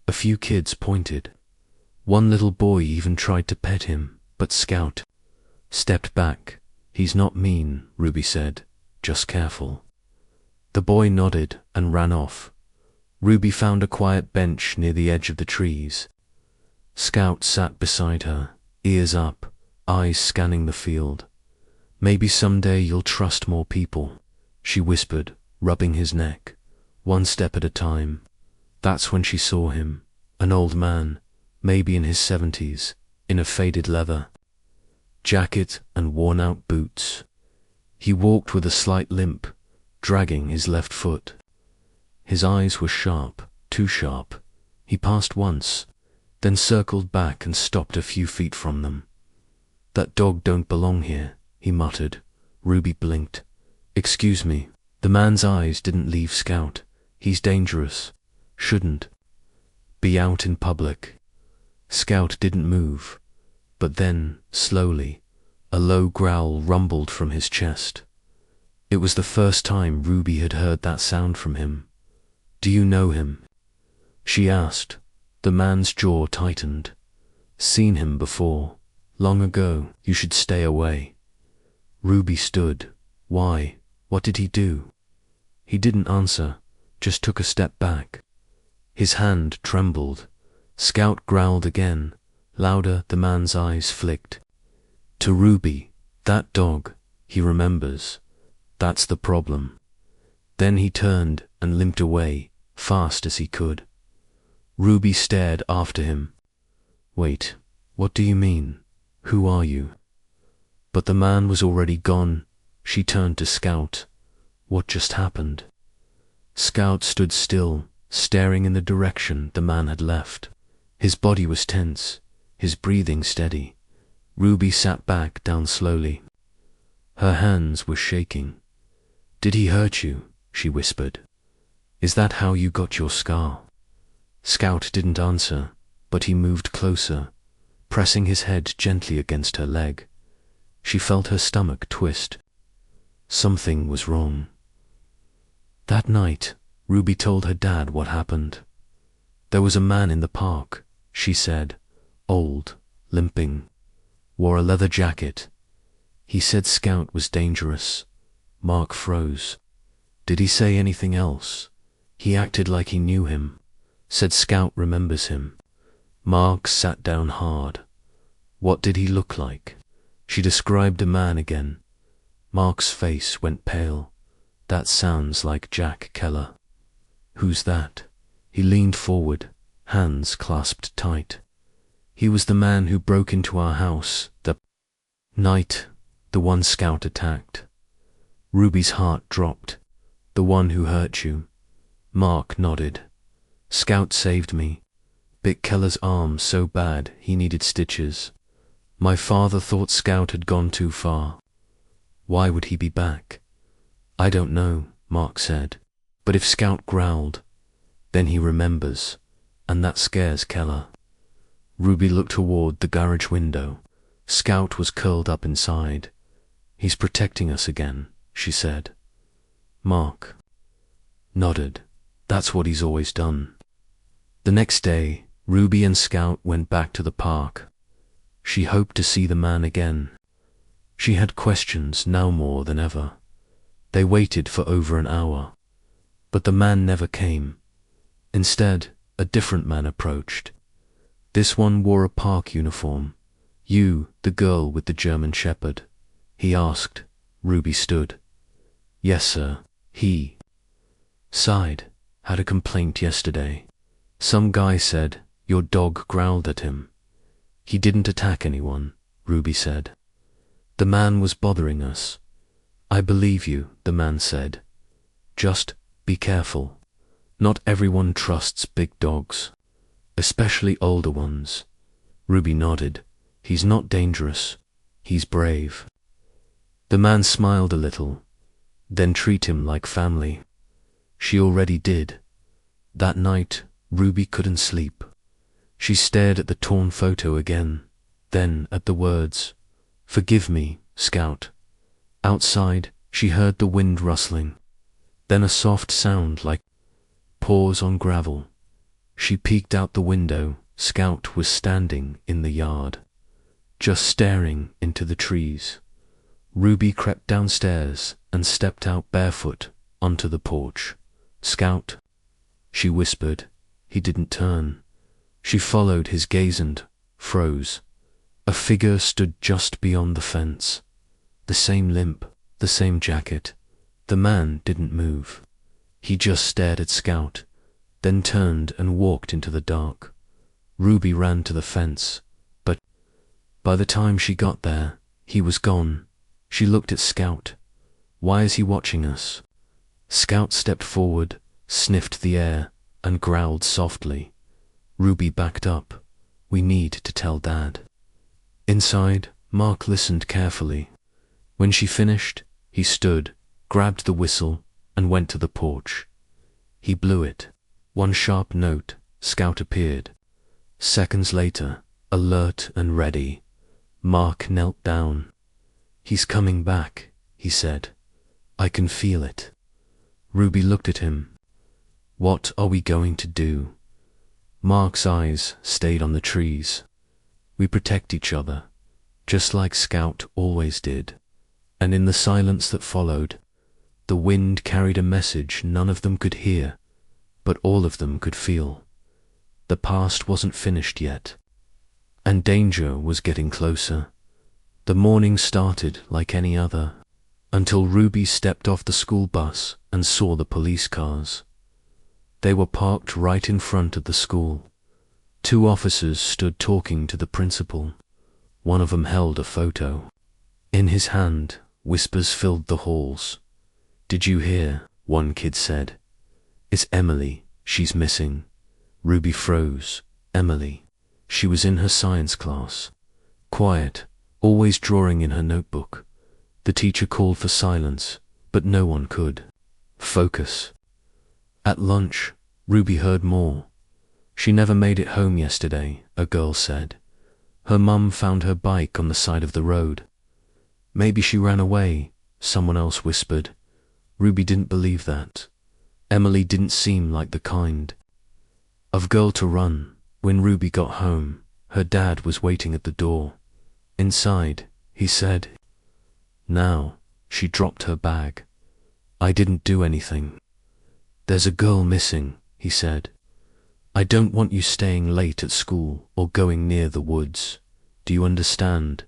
A few kids pointed. One little boy even tried to pet him, but Scout stepped back. "He's not mean," Ruby said, "just careful." The boy nodded and ran off. Ruby found a quiet bench near the edge of the trees. Scout sat beside her, ears up, eyes scanning the field. "Maybe someday you'll trust more people," she whispered, rubbing his neck, one step at a time. That's when she saw him, an old man, maybe in his 70s, in a faded leather jacket and worn-out boots. He walked with a slight limp, dragging his left foot. His eyes were sharp, too sharp. He passed once, then circled back and stopped a few feet from them. "That dog don't belong here," he muttered. Ruby blinked. "Excuse me." The man's eyes didn't leave Scout. "He's dangerous. Shouldn't be out in public." Scout didn't move, but then, slowly, a low growl rumbled from his chest. It was the first time Ruby had heard that sound from him. "Do you know him?" she asked. The man's jaw tightened. "Seen him before. Long ago. You should stay away." Ruby stood. "Why? What did he do?" He didn't answer, just took a step back. His hand trembled. Scout growled again. Louder, the man's eyes flicked. "To Ruby, that dog, he remembers. That's the problem." Then he turned and limped away, fast as he could. Ruby stared after him. "Wait, what do you mean? Who are you?" But the man was already gone. She turned to Scout. "What just happened?" Scout stood still, staring in the direction the man had left. His body was tense, his breathing steady. Ruby sat back down slowly. Her hands were shaking. "Did he hurt you?" she whispered. "Is that how you got your scar?" Scout didn't answer, but he moved closer, pressing his head gently against her leg. She felt her stomach twist. Something was wrong. That night, Ruby told her dad what happened. "There was a man in the park," she said, "old, limping, wore a leather jacket. He said Scout was dangerous." Mark froze. "Did he say anything else?" "He acted like he knew him. Said Scout remembers him." Mark sat down hard. "What did he look like?" She described the man again. Mark's face went pale. "That sounds like Jack Keller." "Who's that?" He leaned forward, hands clasped tight. "He was the man who broke into our house the night the one Scout attacked." Ruby's heart dropped. "The one who hurt you?" Mark nodded. "Scout saved me. Bit Keller's arm so bad he needed stitches. My father thought Scout had gone too far. Why would he be back?" "I don't know," Mark said. "But if Scout growled, then he remembers, and that scares Keller." Ruby looked toward the garage window. Scout was curled up inside. "He's protecting us again," she said. Mark nodded. "That's what he's always done." The next day, Ruby and Scout went back to the park. She hoped to see the man again. She had questions now more than ever. They waited for over an hour, but the man never came. Instead, a different man approached. This one wore a park uniform. "You, the girl with the German Shepherd?" he asked. Ruby stood. "Yes, sir." He sighed. "Had a complaint yesterday. Some guy said Your dog growled at him. He didn't attack anyone, Ruby said. The man was bothering us. I believe you, the man said. Just be careful. Not everyone trusts big dogs, especially older ones. Ruby nodded. He's not dangerous. He's brave. The man smiled a little. Then treat him like family. She already did. That night, Ruby couldn't sleep. She stared at the torn photo again, then at the words, "Forgive me, Scout." Outside, she heard the wind rustling, then a soft sound like paws on gravel. She peeked out the window. Scout was standing in the yard, just staring into the trees. Ruby crept downstairs and stepped out barefoot onto the porch. "Scout," she whispered. He didn't turn. She followed his gaze and froze. A figure stood just beyond the fence. The same limp, the same jacket. The man didn't move. He just stared at Scout, then turned and walked into the dark. Ruby ran to the fence, but by the time she got there, he was gone. She looked at Scout. Why is he watching us? Scout stepped forward, sniffed the air, and growled softly. Ruby backed up. We need to tell Dad. Inside, Mark listened carefully. When she finished, he stood, grabbed the whistle, and went to the porch. He blew it. One sharp note. Scout appeared. Seconds later, alert and ready, Mark knelt down. "He's coming back," he said. "I can feel it." Ruby looked at him. "What are we going to do?" Mark's eyes stayed on the trees. "We protect each other, just like Scout always did." And in the silence that followed, the wind carried a message none of them could hear, but all of them could feel. The past wasn't finished yet, and danger was getting closer. The morning started like any other, until Ruby stepped off the school bus and saw the police cars. They were parked right in front of the school. 2 officers stood talking to the principal. One of them held a photo. In his hand, whispers filled the halls. "Did you hear?" one kid said. "It's Emily. She's missing." Ruby froze. Emily. She was in her science class. Quiet, always drawing in her notebook. The teacher called for silence, but no one could. Focus. At lunch, Ruby heard more. "She never made it home yesterday," a girl said. "Her mum found her bike on the side of the road." "Maybe she ran away," someone else whispered. Ruby didn't believe that. Emily didn't seem like the kind of girl to run. When Ruby got home, her dad was waiting at the door. "Inside," he said. Now, she dropped her bag. "I didn't do anything." "There's a girl missing," he said. "I don't want you staying late at school or going near the woods. Do you understand?"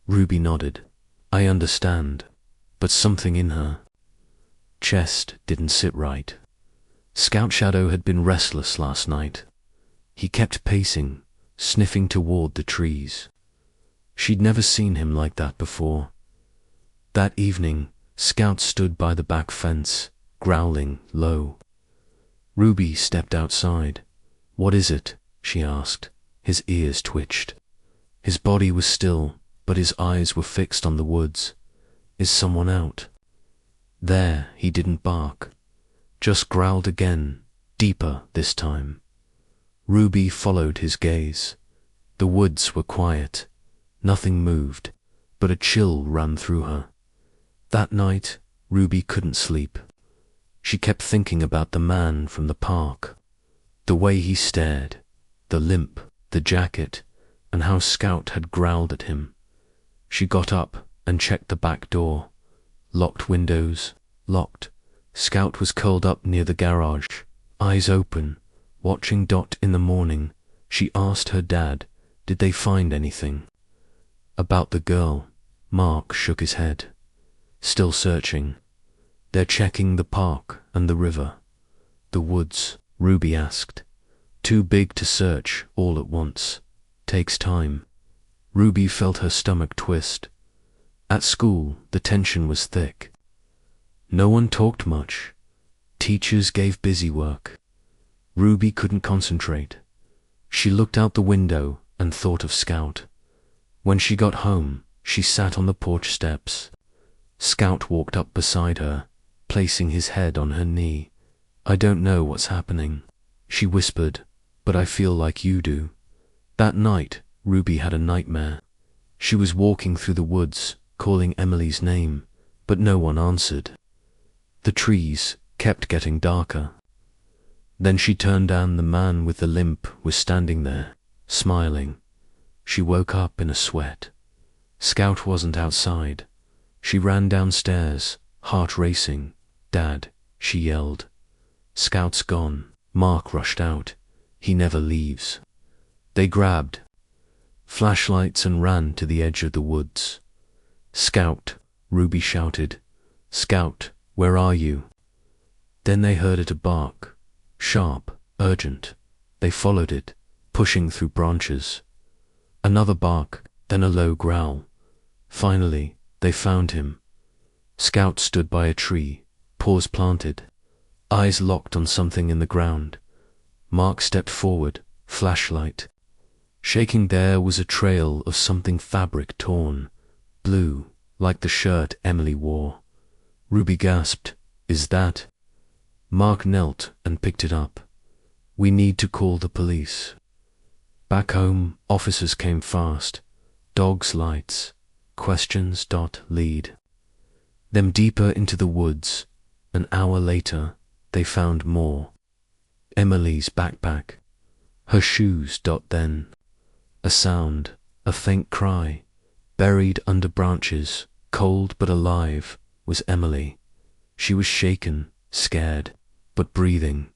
Ruby nodded. "I understand, but something in her chest didn't sit right." Scout Shadow had been restless last night. He kept pacing, sniffing toward the trees. She'd never seen him like that before. That evening, Scout stood by the back fence, growling low. Ruby stepped outside. "What is it?" she asked. His ears twitched. His body was still, but his eyes were fixed on the woods. "Is someone out?" There, he didn't bark, just growled again, deeper this time. Ruby followed his gaze. The woods were quiet. Nothing moved, but a chill ran through her. That night, Ruby couldn't sleep. She kept thinking about the man from the park, the way he stared, the limp, the jacket, and how Scout had growled at him. She got up and checked the back door. Locked windows, locked. Scout was curled up near the garage, eyes open, watching Dot. In the morning, she asked her dad, did they find anything? About the girl. Mark shook his head. Still searching. They're checking the park and the river. The woods, Ruby asked. too big to search all at once. Takes time. Ruby felt her stomach twist. At school, the tension was thick. No one talked much. Teachers gave busy work. Ruby couldn't concentrate. She looked out the window and thought of Scout. When she got home, she sat on the porch steps. Scout walked up beside her, placing his head on her knee. "I don't know what's happening," she whispered, "but I feel like you do." That night, Ruby had a nightmare. She was walking through the woods, calling Emily's name, but no one answered. The trees kept getting darker. Then she turned and the man with the limp was standing there, smiling. She woke up in a sweat. Scout wasn't outside. She ran downstairs, heart racing. "Dad," she yelled. "Scout's gone." Mark rushed out. "He never leaves." They grabbed flashlights and ran to the edge of the woods. "Scout," Ruby shouted. "Scout, where are you?" Then they heard it bark. Sharp, urgent. They followed it, pushing through branches. Another bark, then a low growl. Finally, they found him. Scout stood by a tree, paws planted, eyes locked on something in the ground. Mark stepped forward, flashlight. Shaking there was a trail of something fabric torn, blue, like the shirt Emily wore. Ruby gasped, "Is that?" Mark knelt and picked it up. "We need to call the police." Back home, officers came fast. Dogs' lights. Questions. Lead them deeper into the woods. An hour later, they found more. Emily's backpack. Her shoes. Then a sound, a faint cry. Buried under branches, cold but alive, was Emily. She was shaken, scared, but breathing.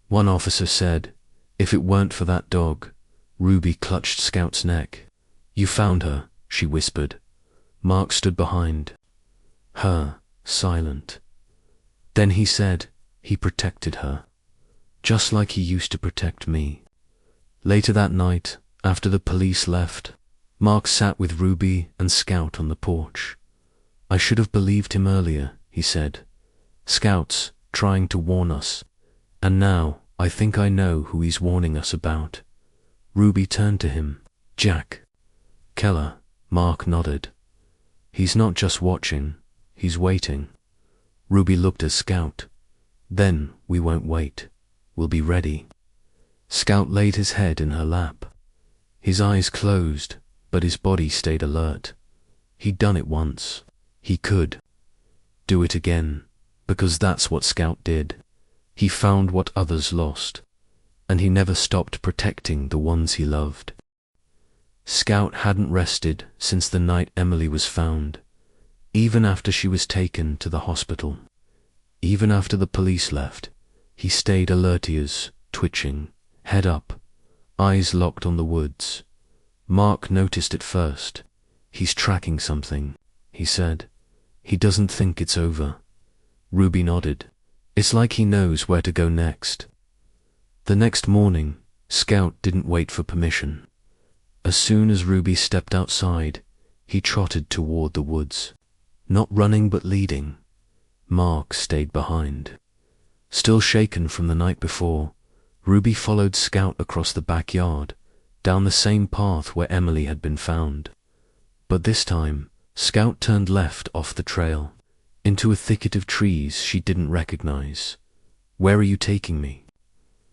One officer said, "If it weren't for that dog." Ruby clutched Scout's neck. "You found her," she whispered. Mark stood behind her, silent. Then he said, "He protected her, just like he used to protect me." Later that night, after the police left, Mark sat with Ruby and Scout on the porch. "I should have believed him earlier," he said. "Scout's trying to warn us, and now I think I know who he's warning us about." Ruby turned to him. "Jack Keller." Mark nodded. "He's not just watching, he's waiting." Ruby looked at Scout. "Then we won't wait. We'll be ready." Scout laid his head in her lap. His eyes closed, but his body stayed alert. He'd done it once. He could do it again, because that's what Scout did. He found what others lost, and he never stopped protecting the ones he loved. Scout hadn't rested since the night Emily was found, even after she was taken to the hospital. Even after the police left, he stayed alert, ears twitching, head up, eyes locked on the woods. Mark noticed it first. "He's tracking something," he said. "He doesn't think it's over." Ruby nodded. "It's like he knows where to go next." The next morning, Scout didn't wait for permission. As soon as Ruby stepped outside, he trotted toward the woods. Not running but leading. Mark stayed behind. Still shaken from the night before, Ruby followed Scout across the backyard, down the same path where Emily had been found. But this time, Scout turned left off the trail, into a thicket of trees she didn't recognize. "Where are you taking me?"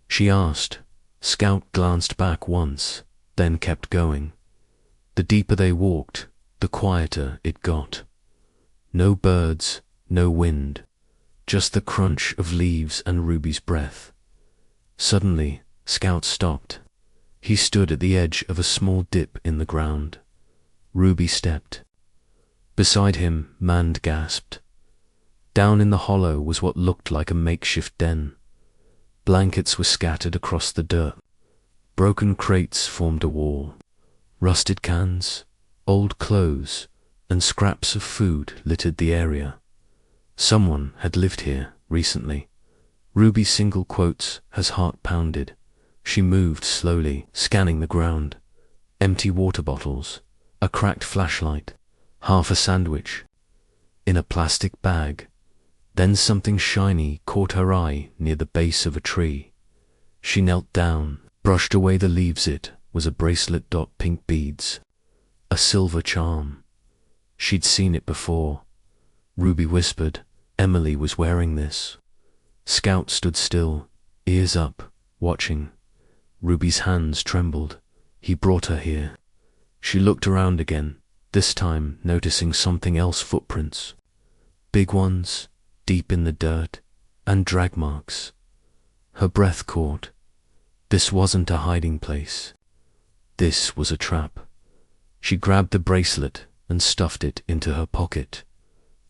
she asked. Scout glanced back once, then kept going. The deeper they walked, the quieter it got. No birds, no wind, just the crunch of leaves and Ruby's breath. Suddenly, Scout stopped. He stood at the edge of a small dip in the ground. Ruby stepped. Beside him, Mand gasped. Down in the hollow was what looked like a makeshift den. Blankets were scattered across the dirt. Broken crates formed a wall. Rusted cans, old clothes, and scraps of food littered the area. Someone had lived here recently. Ruby's single quotes, his heart pounded. She moved slowly, scanning the ground. Empty water bottles, a cracked flashlight, half a sandwich, in a plastic bag. Then something shiny caught her eye near the base of a tree. She knelt down, brushed away the leaves. It was a bracelet. Pink beads. A silver charm. She'd seen it before. Ruby whispered, Emily was wearing this. Scout stood still, ears up, watching. Ruby's hands trembled. He brought her here. She looked around again, this time noticing something else. Footprints. Big ones, deep in the dirt, and drag marks. Her breath caught. This wasn't a hiding place. This was a trap. She grabbed the bracelet and stuffed it into her pocket.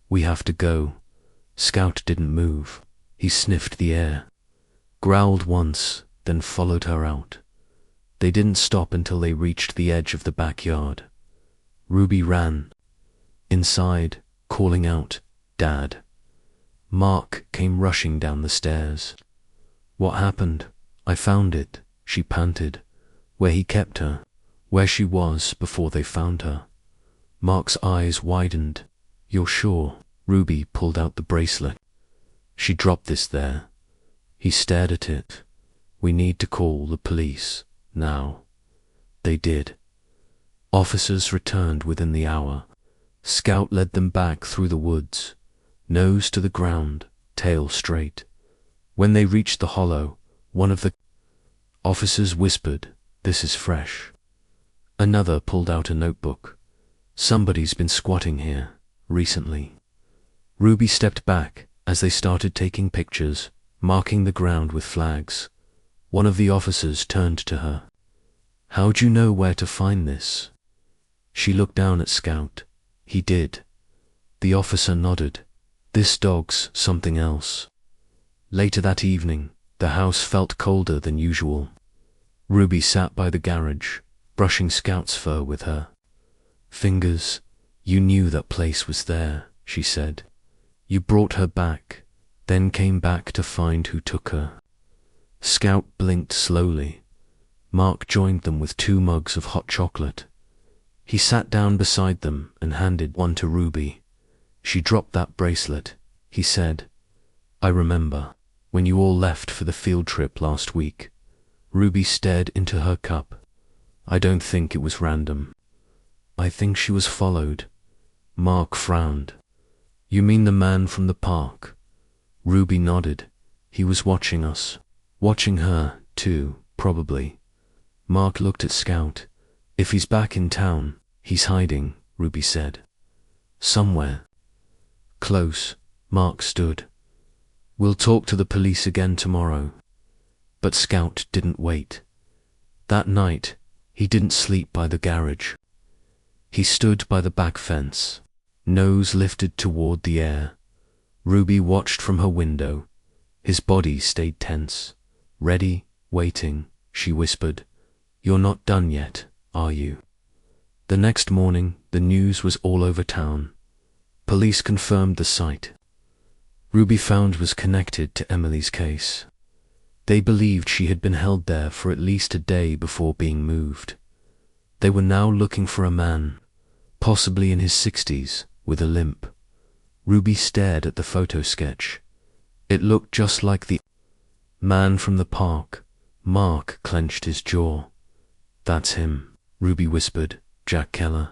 We have to go. Scout didn't move. He sniffed the air, growled once, then followed her out. They didn't stop until they reached the edge of the backyard. Ruby ran. Inside, calling out, Dad. Mark came rushing down the stairs. What happened? I found it, she panted. Where he kept her, where she was before they found her. Mark's eyes widened. You're sure? Ruby pulled out the bracelet. She dropped this there. He stared at it. We need to call the police, now. They did. Officers returned within the hour. Scout led them back through the woods, nose to the ground, tail straight. When they reached the hollow, one of the officers whispered, This is fresh. Another pulled out a notebook. Somebody's been squatting here, recently. Ruby stepped back as they started taking pictures, marking the ground with flags. One of the officers turned to her. How'd you know where to find this? She looked down at Scout. He did. The officer nodded. This dog's something else. Later that evening, the house felt colder than usual. Ruby sat by the garage, brushing Scout's fur with her fingers. You knew that place was there, she said. You brought her back, then came back to find who took her. Scout blinked slowly. Mark joined them with 2 mugs of hot chocolate. He sat down beside them and handed one to Ruby. She dropped that bracelet, he said. I remember, when you all left for the field trip last week. Ruby stared into her cup. I don't think it was random. I think she was followed. Mark frowned. You mean the man from the park? Ruby nodded. He was watching us. Watching her, too, probably. Mark looked at Scout. If he's back in town, he's hiding, Ruby said. Somewhere. Close. Mark stood. We'll talk to the police again tomorrow. But Scout didn't wait. That night, he didn't sleep by the garage. He stood by the back fence, nose lifted toward the air. Ruby watched from her window. His body stayed tense. Ready, waiting, she whispered. You're not done yet, are you? The next morning, the news was all over town. Police confirmed the site. Ruby found was connected to Emily's case. They believed she had been held there for at least a day before being moved. They were now looking for a man, possibly in his 60s, with a limp. Ruby stared at the photo sketch. It looked just like the man from the park. Mark clenched his jaw. That's him, Ruby whispered, Jack Keller.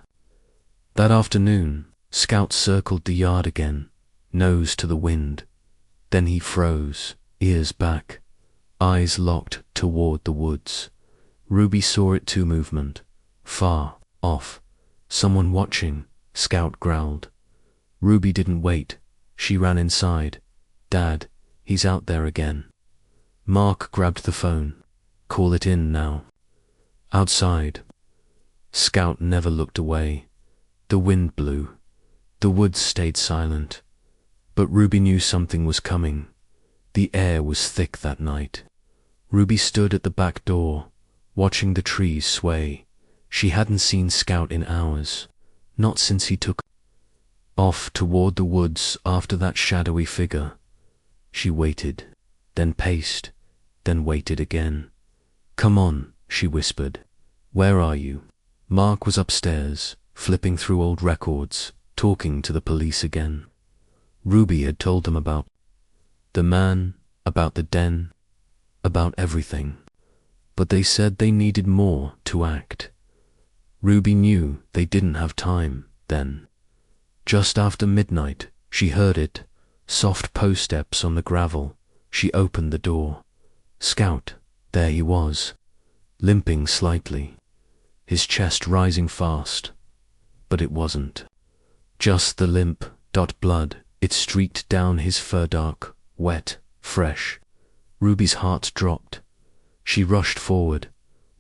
That afternoon, Scout circled the yard again, nose to the wind. Then he froze, ears back, eyes locked toward the woods. Ruby saw it too. Movement. Far off. Someone watching, Scout growled. Ruby didn't wait. She ran inside. Dad, he's out there again. Mark grabbed the phone. Call it in now. Outside. Scout never looked away. The wind blew. The woods stayed silent. But Ruby knew something was coming. The air was thick that night. Ruby stood at the back door, watching the trees sway. She hadn't seen Scout in hours, not since he took off toward the woods after that shadowy figure. She waited, then paced, then waited again. Come on, she whispered. Where are you? Mark was upstairs, flipping through old records, talking to the police again. Ruby had told them about the man, about the den, about everything. But they said they needed more to act. Ruby knew they didn't have time then. Just after midnight, she heard it, soft toe steps on the gravel. She opened the door. Scout, there he was, limping slightly, his chest rising fast. But it wasn't just the limp. Blood, it streaked down his fur, dark, wet, fresh. Ruby's heart dropped. She rushed forward.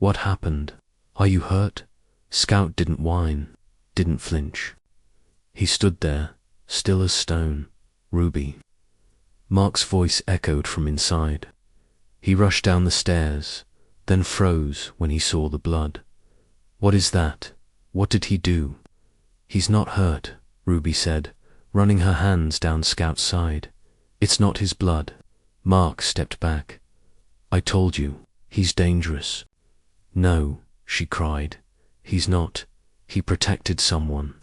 What happened? Are you hurt? Scout didn't whine, didn't flinch. He stood there, still as stone. Ruby. Mark's voice echoed from inside. He rushed down the stairs, then froze when he saw the blood. What is that? What did he do? He's not hurt, Ruby said, running her hands down Scout's side. It's not his blood. Mark stepped back. I told you, he's dangerous. No, she cried. He's not. He protected someone.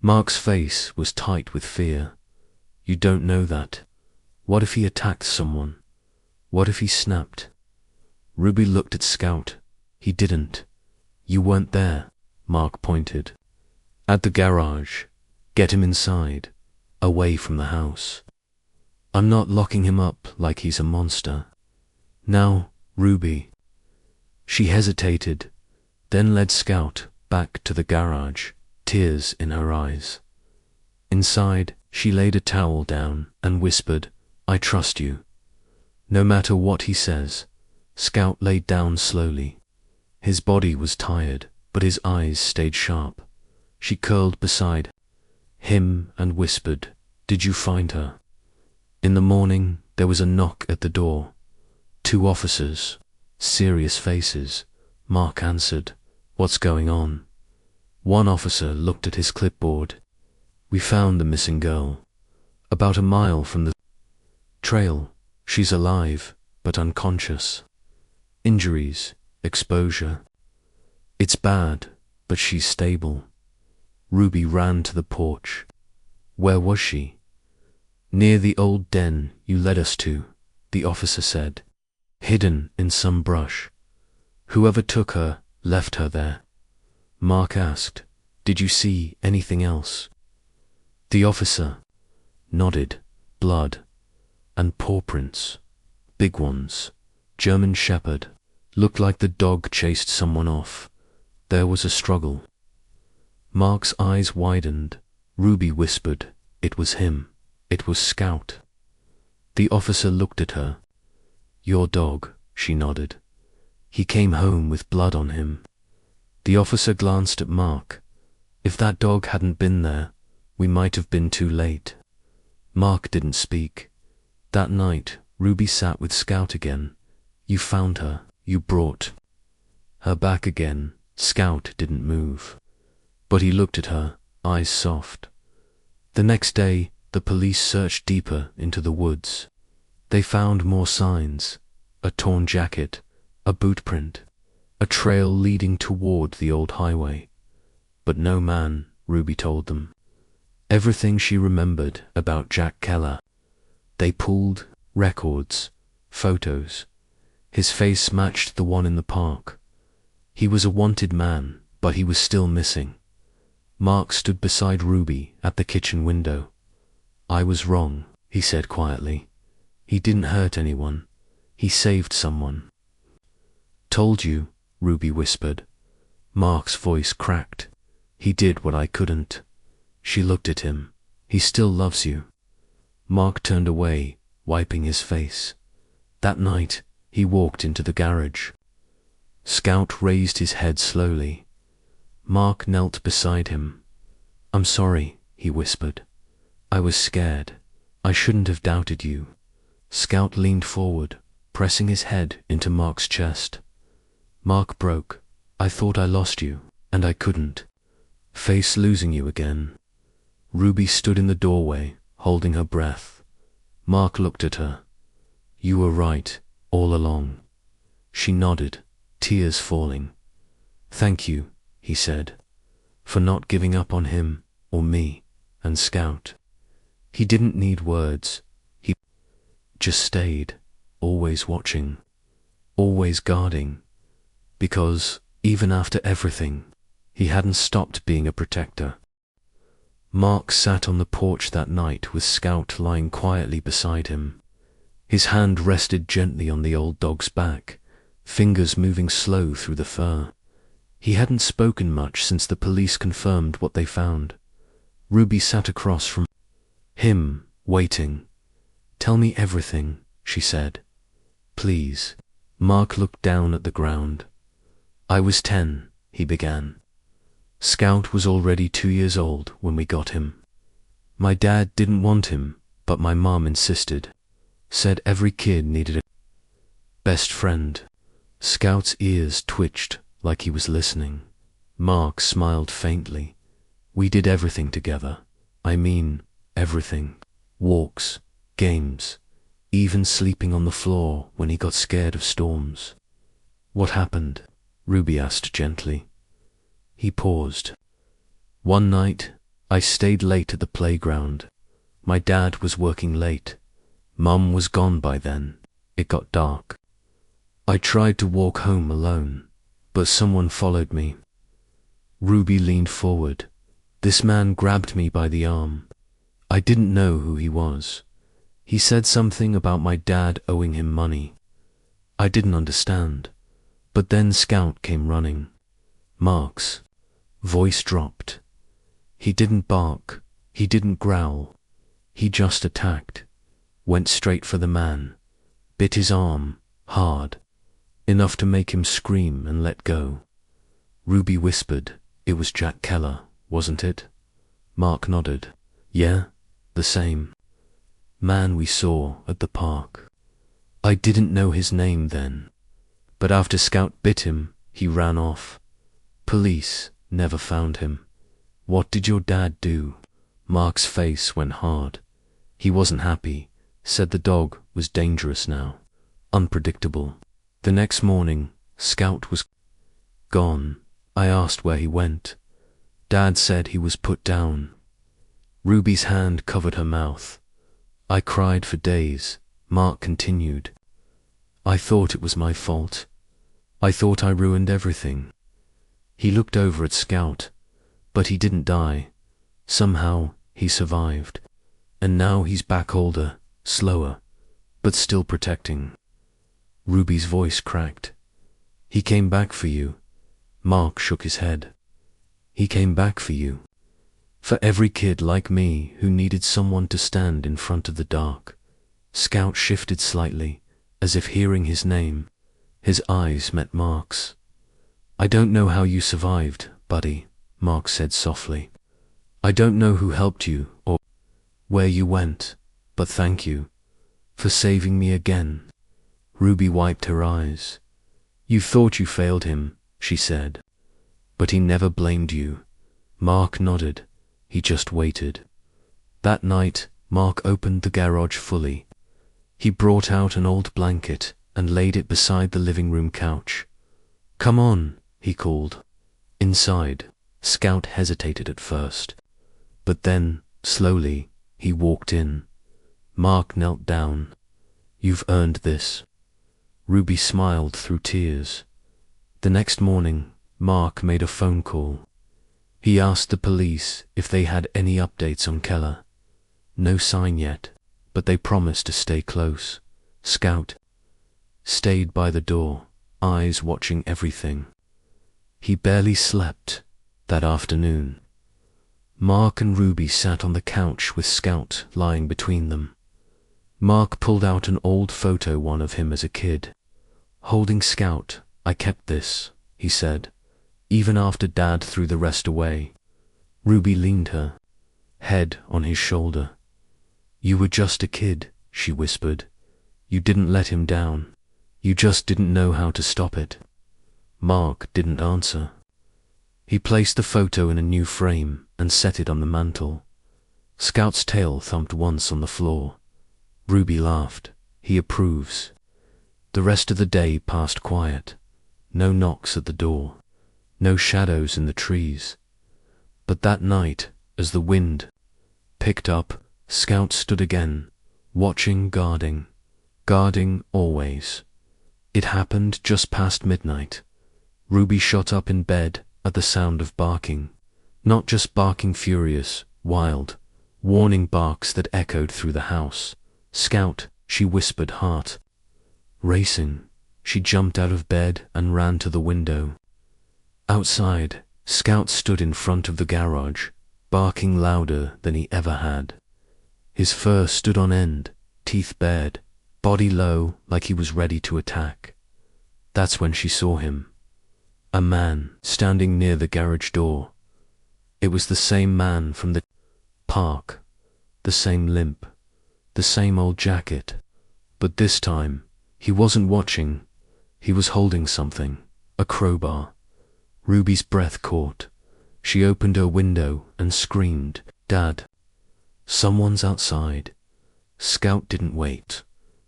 Mark's face was tight with fear. You don't know that. What if he attacked someone? What if he snapped? Ruby looked at Scout. He didn't. You weren't there, Mark pointed. At the garage. Get him inside, away from the house. I'm not locking him up like he's a monster. Now, Ruby. She hesitated, then led Scout back to the garage, tears in her eyes. Inside, she laid a towel down and whispered, I trust you. No matter what he says. Scout laid down slowly. His body was tired, but his eyes stayed sharp. She curled beside him and whispered, Did you find her? In the morning, there was a knock at the door. 2 officers, serious faces. Mark answered, What's going on? One officer looked at his clipboard. We found the missing girl. About a mile from the trail. She's alive, but unconscious. Injuries, exposure. It's bad, but she's stable. Ruby ran to the porch. Where was she? Near the old den you led us to, the officer said. Hidden in some brush. Whoever took her left her there. Mark asked, Did you see anything else? The officer nodded. Blood and paw prints. Big ones. German Shepherd. Looked like the dog chased someone off. There was a struggle. Mark's eyes widened. Ruby whispered, It was him. It was Scout. The officer looked at her. Your dog, she nodded. He came home with blood on him. The officer glanced at Mark. If that dog hadn't been there, we might have been too late. Mark didn't speak. That night, Ruby sat with Scout again. You found her. You brought her back again. Scout didn't move. But he looked at her, eyes soft. The next day, the police searched deeper into the woods. They found more signs. A torn jacket, a boot print, a trail leading toward the old highway. But no man, Ruby told them. Everything she remembered about Jack Keller. They pulled records, photos. His face matched the one in the park. He was a wanted man, but he was still missing. Mark stood beside Ruby at the kitchen window. I was wrong, he said quietly. He didn't hurt anyone. He saved someone. Told you, Ruby whispered. Mark's voice cracked. He did what I couldn't. She looked at him. He still loves you. Mark turned away, wiping his face. That night, he walked into the garage. Scout raised his head slowly. Mark knelt beside him. I'm sorry, he whispered. I was scared. I shouldn't have doubted you. Scout leaned forward, pressing his head into Mark's chest. Mark broke. I thought I lost you, and I couldn't. Face losing you again. Ruby stood in the doorway, holding her breath. Mark looked at her. You were right, all along. She nodded, tears falling. "Thank you," he said, "for not giving up on him, or me, and Scout." He didn't need words. He just stayed, always watching, always guarding, because, even after everything, he hadn't stopped being a protector. Mark sat on the porch that night with Scout lying quietly beside him. His hand rested gently on the old dog's back, fingers moving slow through the fur. He hadn't spoken much since the police confirmed what they found. Ruby sat across from him, waiting. "Tell me everything," she said. "Please." Mark looked down at the ground. "I was 10, he began. Scout was already 2 years old when we got him. My dad didn't want him, but my mom insisted. Said every kid needed a best friend." Scout's ears twitched like he was listening. Mark smiled faintly. "We did everything together. I mean, everything. Walks, games, even sleeping on the floor when he got scared of storms." "What happened?" Ruby asked gently. He paused. "One night, I stayed late at the playground. My dad was working late. Mum was gone by then. It got dark. I tried to walk home alone, but someone followed me." Ruby leaned forward. "This man grabbed me by the arm. I didn't know who he was. He said something about my dad owing him money. I didn't understand. But then Scout came running." Mark's voice dropped. He didn't bark. He didn't growl. He just attacked. Went straight for the man. Bit his arm, hard. Enough to make him scream and let go. Ruby whispered, "It was Jack Keller, wasn't it?" Mark nodded. "Yeah, the same man we saw at the park. I didn't know his name then. But after Scout bit him, he ran off. Police never found him." "What did your dad do?" Mark's face went hard. He wasn't happy. Said the dog was dangerous now. Unpredictable. The next morning, Scout was gone. I asked where he went. Dad said he was put down. Ruby's hand covered her mouth. I cried for days. Mark continued. "I thought it was my fault. I thought I ruined everything." He looked over at Scout, but he didn't die. Somehow, he survived. And now he's back older, slower, but still protecting. Ruby's voice cracked. "He came back for you." Mark shook his head. "He came back for you. For every kid like me who needed someone to stand in front of the dark." Scout shifted slightly, as if hearing his name. His eyes met Mark's. "I don't know how you survived, buddy," Mark said softly. "I don't know who helped you or where you went, but thank you for saving me again." Ruby wiped her eyes. "You thought you failed him," she said. "But he never blamed you." Mark nodded. He just waited. That night, Mark opened the garage fully. He brought out an old blanket and laid it beside the living room couch. "Come on," he called. Inside, Scout hesitated at first. But then, slowly, he walked in. Mark knelt down. "You've earned this." Ruby smiled through tears. The next morning, Mark made a phone call. He asked the police if they had any updates on Keller. No sign yet, but they promised to stay close. Scout stayed by the door, eyes watching everything. He barely slept that afternoon. Mark and Ruby sat on the couch with Scout lying between them. Mark pulled out an old photo one of him as a kid. Holding Scout, "I kept this," he said, "even after Dad threw the rest away." Ruby leaned her head on his shoulder. "You were just a kid," she whispered. "You didn't let him down. You just didn't know how to stop it." Mark didn't answer. He placed the photo in a new frame and set it on the mantel. Scout's tail thumped once on the floor. Ruby laughed. "He approves." The rest of the day passed quiet. No knocks at the door. No shadows in the trees. But that night, as the wind picked up, Scout stood again, watching, guarding always. It happened just past midnight. Ruby shot up in bed at the sound of barking. Not just barking furious, wild, warning barks that echoed through the house. Scout, she whispered, heart racing. She jumped out of bed and ran to the window. Outside, Scout stood in front of the garage, barking louder than he ever had. His fur stood on end, teeth bared, body low like he was ready to attack. That's when she saw him. A man standing near the garage door. It was the same man from the park, the same limp, the same old jacket. But this time, he wasn't watching. He was holding something, a crowbar. Ruby's breath caught. She opened her window and screamed, "Dad, someone's outside." Scout didn't wait.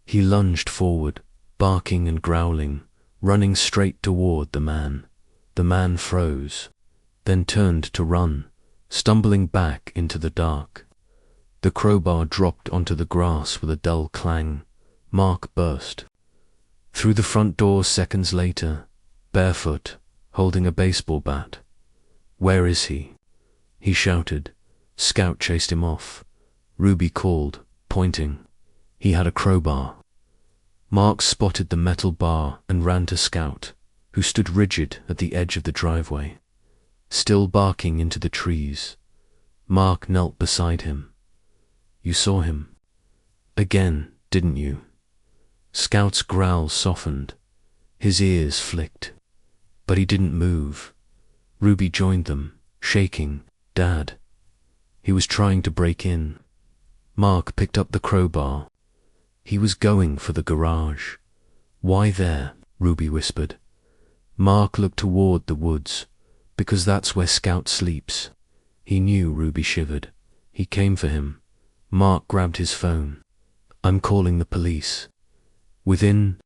He lunged forward, barking and growling, running straight toward the man. The man froze, then turned to run, stumbling back into the dark. The crowbar dropped onto the grass with a dull clang. Mark burst through the front door seconds later, barefoot, holding a baseball bat. "Where is he?" he shouted. Scout chased him off. Ruby called, pointing. He had a crowbar. Mark spotted the metal bar and ran to Scout, who stood rigid at the edge of the driveway, still barking into the trees. Mark knelt beside him. "You saw him again, didn't you?" Scout's growl softened. His ears flicked. But he didn't move. Ruby joined them, shaking. "Dad." He was trying to break in. Mark picked up the crowbar. He was going for the garage. "Why there?" Ruby whispered. Mark looked toward the woods, because that's where Scout sleeps. He knew. Ruby shivered. He came for him. Mark grabbed his phone. "I'm calling the police." Within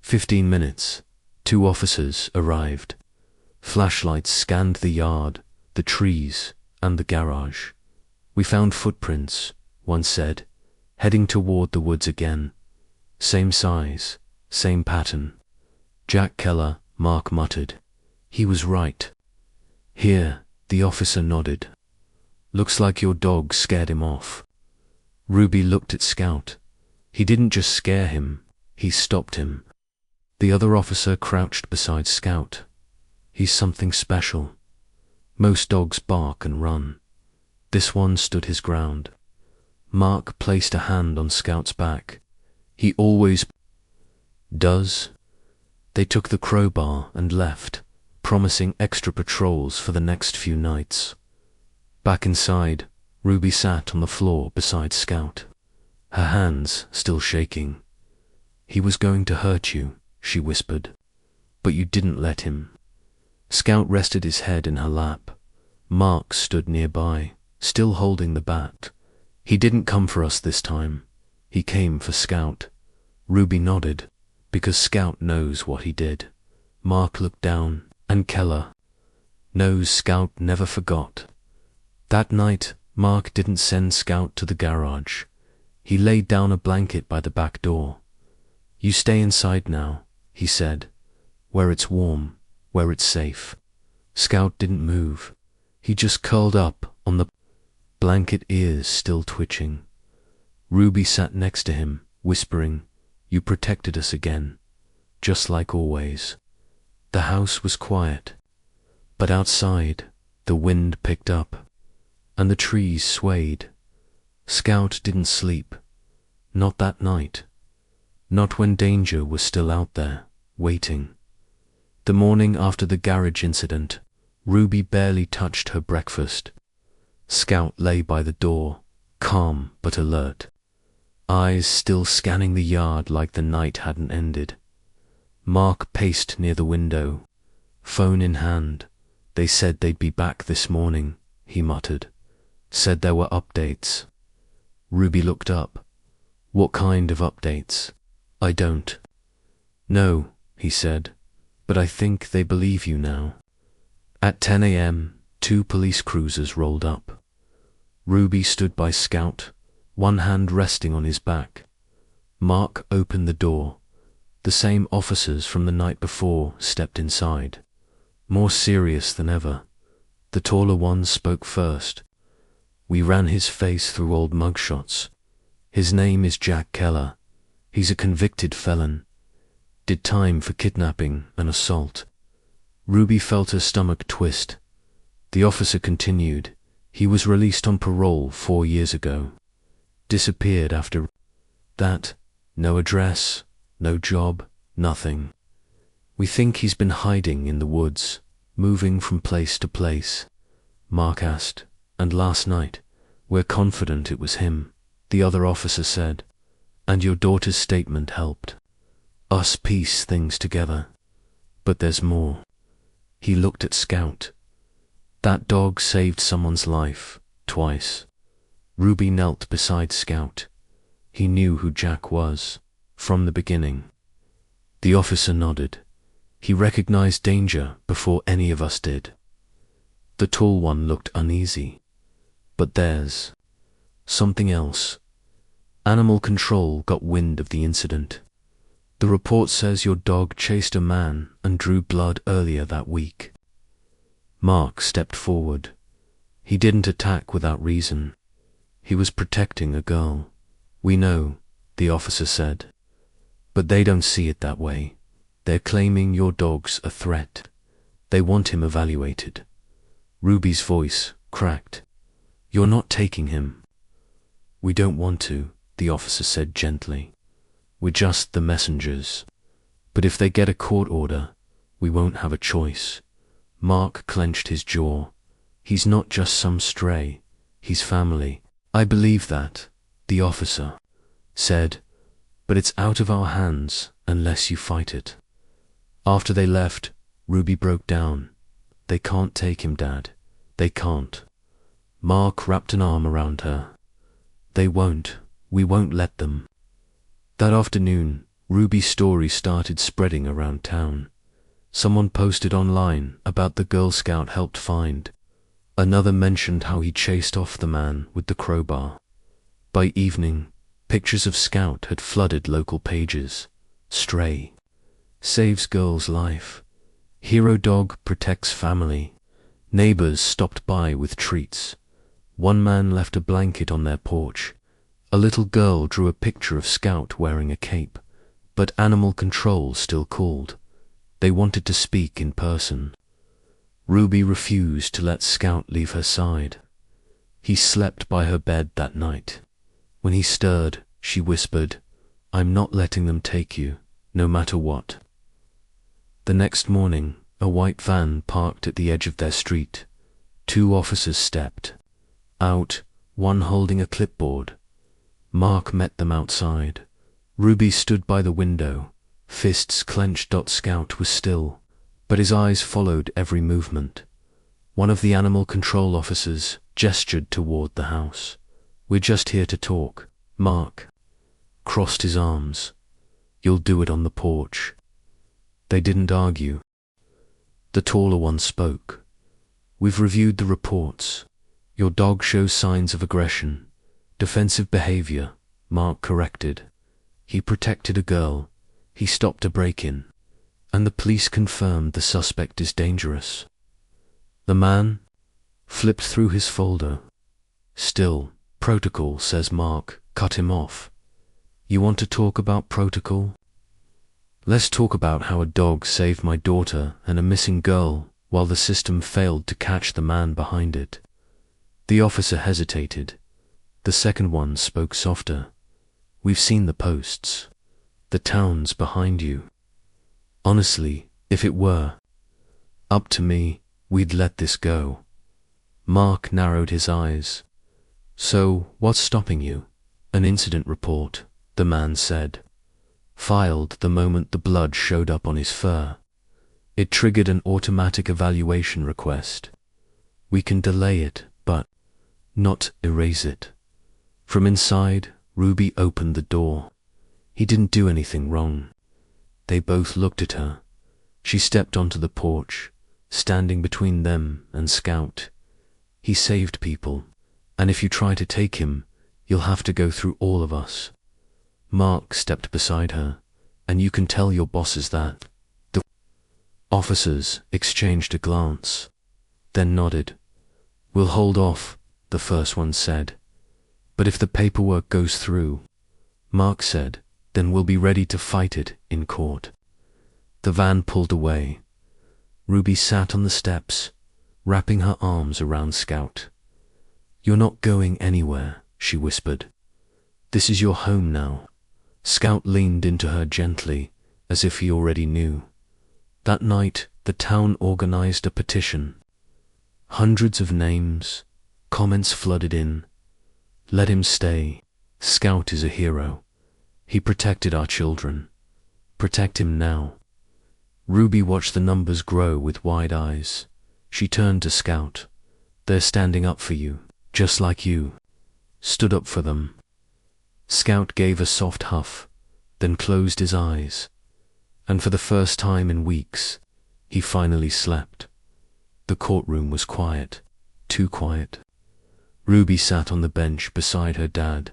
15 minutes, 2 officers arrived. Flashlights scanned the yard, the trees, and the garage. "We found footprints," one said, heading toward the woods again. "Same size, same pattern." "Jack Keller," Mark muttered. "He was right." "Here," the officer nodded. "Looks like your dog scared him off." Ruby looked at Scout. He didn't just scare him, he stopped him. The other officer crouched beside Scout. "He's something special. Most dogs bark and run. This one stood his ground." Mark placed a hand on Scout's back. "He always does." They took the crowbar and left, promising extra patrols for the next few nights. Back inside, Ruby sat on the floor beside Scout, her hands still shaking. "He was going to hurt you," she whispered, "but you didn't let him." Scout rested his head in her lap. Mark stood nearby, still holding the bat. "He didn't come for us this time. He came for Scout." Ruby nodded, because Scout knows what he did. Mark looked down, and Keller knows Scout never forgot. That night, Mark didn't send Scout to the garage. He laid down a blanket by the back door. "You stay inside now," he said, "where it's warm, where it's safe." Scout didn't move. He just curled up on the blanket, ears still twitching. Ruby sat next to him, whispering, "You protected us again, just like always." The house was quiet, but outside, the wind picked up, and the trees swayed. Scout didn't sleep. Not that night. Not when danger was still out there, waiting. The morning after the garage incident, Ruby barely touched her breakfast. Scout lay by the door, calm but alert, eyes still scanning the yard like the night hadn't ended. Mark paced near the window, phone in hand. "They said they'd be back this morning," he muttered. "Said there were updates." Ruby looked up. "What kind of updates?" "I don't." No, he said, but I think they believe you now. At 10 a.m., 2 police cruisers rolled up. Ruby stood by Scout, one hand resting on his back. Mark opened the door. The same officers from the night before stepped inside, more serious than ever. The taller one spoke first. We ran his face through old mugshots. His name is Jack Keller. He's a convicted felon. Did time for kidnapping and assault. Ruby felt her stomach twist. The officer continued. He was released on parole 4 years ago. Disappeared after that. No address, no job, nothing. We think he's been hiding in the woods, moving from place to place. Mark asked, and last night, we're confident it was him, the other officer said. And your daughter's statement helped us piece things together. But there's more. He looked at Scout. That dog saved someone's life, twice. Ruby knelt beside Scout. He knew who Jack was, from the beginning. The officer nodded. He recognized danger before any of us did. The tall one looked uneasy. But there's something else. Animal control got wind of the incident. The report says your dog chased a man and drew blood earlier that week. Mark stepped forward. He didn't attack without reason. He was protecting a girl. We know, the officer said. But they don't see it that way. They're claiming your dog's a threat. They want him evaluated. Ruby's voice cracked. You're not taking him. We don't want to, the officer said gently. We're just the messengers. But if they get a court order, we won't have a choice. Mark clenched his jaw. He's not just some stray. He's family. I believe that, the officer said, but it's out of our hands unless you fight it. After they left, Ruby broke down. They can't take him, Dad. They can't. Mark wrapped an arm around her. They won't. We won't let them. That afternoon, Ruby's story started spreading around town. Someone posted online about the Girl Scout helped find. Another mentioned how he chased off the man with the crowbar. By evening, pictures of Scout had flooded local pages. Stray. Saves girl's life. Hero dog protects family. Neighbors stopped by with treats. One man left a blanket on their porch. A little girl drew a picture of Scout wearing a cape. But animal control still called. They wanted to speak in person. Ruby refused to let Scout leave her side. He slept by her bed that night. When he stirred, she whispered, I'm not letting them take you, no matter what. The next morning, a white van parked at the edge of their street. 2 officers stepped out, one holding a clipboard. Mark met them outside. Ruby stood by the window, fists clenched. Scout was still, but his eyes followed every movement. One of the animal control officers gestured toward the house. We're just here to talk. Mark crossed his arms. You'll do it on the porch. They didn't argue. The taller one spoke. We've reviewed the reports. Your dog shows signs of aggression, defensive behavior, Mark corrected. He protected a girl. He stopped a break-in. And the police confirmed the suspect is dangerous. The man flipped through his folder. Still, protocol, says Mark, cut him off. You want to talk about protocol? Let's talk about how a dog saved my daughter and a missing girl while the system failed to catch the man behind it. The officer hesitated. The second one spoke softer. We've seen the posts. The town's behind you. Honestly, if it were up to me, we'd let this go. Mark narrowed his eyes. So, what's stopping you? An incident report, the man said. Filed the moment the blood showed up on his fur. It triggered an automatic evaluation request. We can delay it, but not erase it. From inside, Ruby opened the door. He didn't do anything wrong. They both looked at her. She stepped onto the porch, standing between them and Scout. He saved people, and if you try to take him, you'll have to go through all of us. Mark stepped beside her, and you can tell your bosses that. The officers exchanged a glance, then nodded. We'll hold off, the first one said. But if the paperwork goes through, Mark said, then we'll be ready to fight it in court. The van pulled away. Ruby sat on the steps, wrapping her arms around Scout. You're not going anywhere, she whispered. This is your home now. Scout leaned into her gently, as if he already knew. That night, the town organized a petition. Hundreds of names, comments flooded in. Let him stay. Scout is a hero. He protected our children. Protect him now. Ruby watched the numbers grow with wide eyes. She turned to Scout. They're standing up for you, just like you. Stood up for them. Scout gave a soft huff, then closed his eyes. And for the first time in weeks, he finally slept. The courtroom was quiet, too quiet. Ruby sat on the bench beside her dad,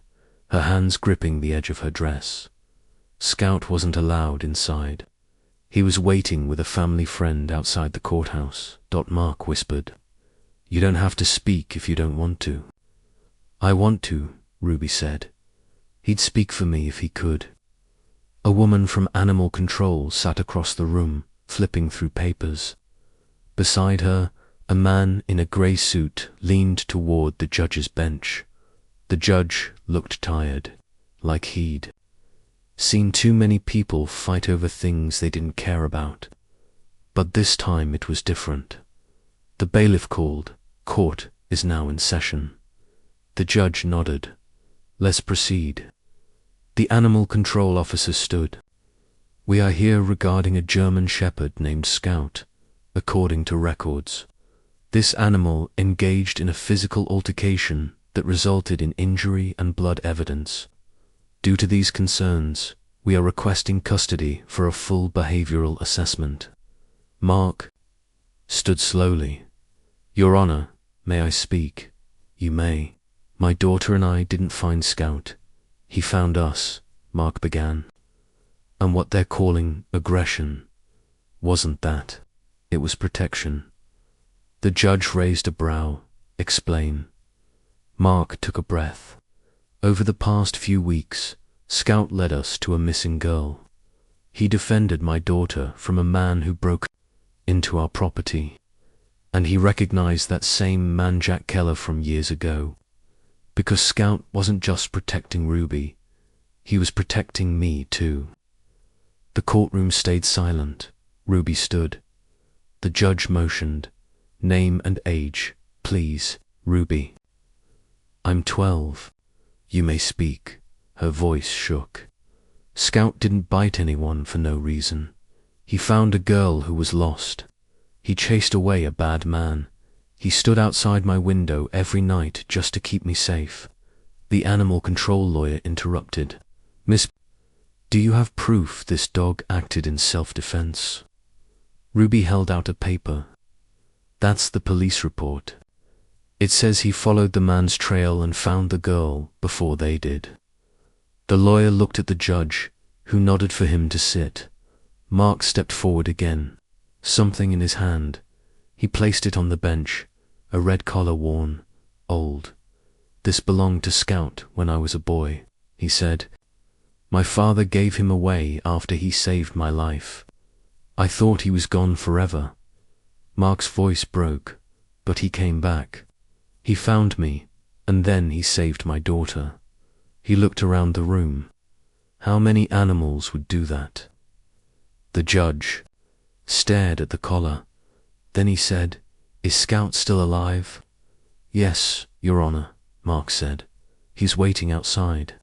her hands gripping the edge of her dress. Scout wasn't allowed inside. He was waiting with a family friend outside the courthouse. Mark whispered, You don't have to speak if you don't want to. I want to, Ruby said. He'd speak for me if he could. A woman from animal control sat across the room, flipping through papers. Beside her, a man in a grey suit leaned toward the judge's bench. The judge looked tired, like he'd seen too many people fight over things they didn't care about. But this time it was different. The bailiff called. Court is now in session. The judge nodded. Let's proceed. The animal control officer stood. We are here regarding a German shepherd named Scout, according to records. This animal engaged in a physical altercation that resulted in injury and blood evidence. Due to these concerns, we are requesting custody for a full behavioral assessment. Mark stood slowly. Your Honor, may I speak? You may. My daughter and I didn't find Scout. He found us, Mark began. And what they're calling aggression wasn't that. It was protection. The judge raised a brow. Explain. Mark took a breath. Over the past few weeks, Scout led us to a missing girl. He defended my daughter from a man who broke into our property, and he recognized that same man Jack Keller from years ago. Because Scout wasn't just protecting Ruby, he was protecting me too. The courtroom stayed silent. Ruby stood. The judge motioned. Name and age, please, Ruby. I'm 12. You may speak. Her voice shook. Scout didn't bite anyone for no reason. He found a girl who was lost. He chased away a bad man. He stood outside my window every night just to keep me safe. The animal control lawyer interrupted. Miss, do you have proof this dog acted in self-defense? Ruby held out a paper. That's the police report. It says he followed the man's trail and found the girl before they did. The lawyer looked at the judge, who nodded for him to sit. Mark stepped forward again, something in his hand. He placed it on the bench, a red collar worn, old. This belonged to Scout when I was a boy, he said. My father gave him away after he saved my life. I thought he was gone forever. Mark's voice broke, but he came back. He found me, and then he saved my daughter. He looked around the room. How many animals would do that? The judge stared at the collar. Then he said, Is Scout still alive? Yes, Your Honor, Mark said. He's waiting outside.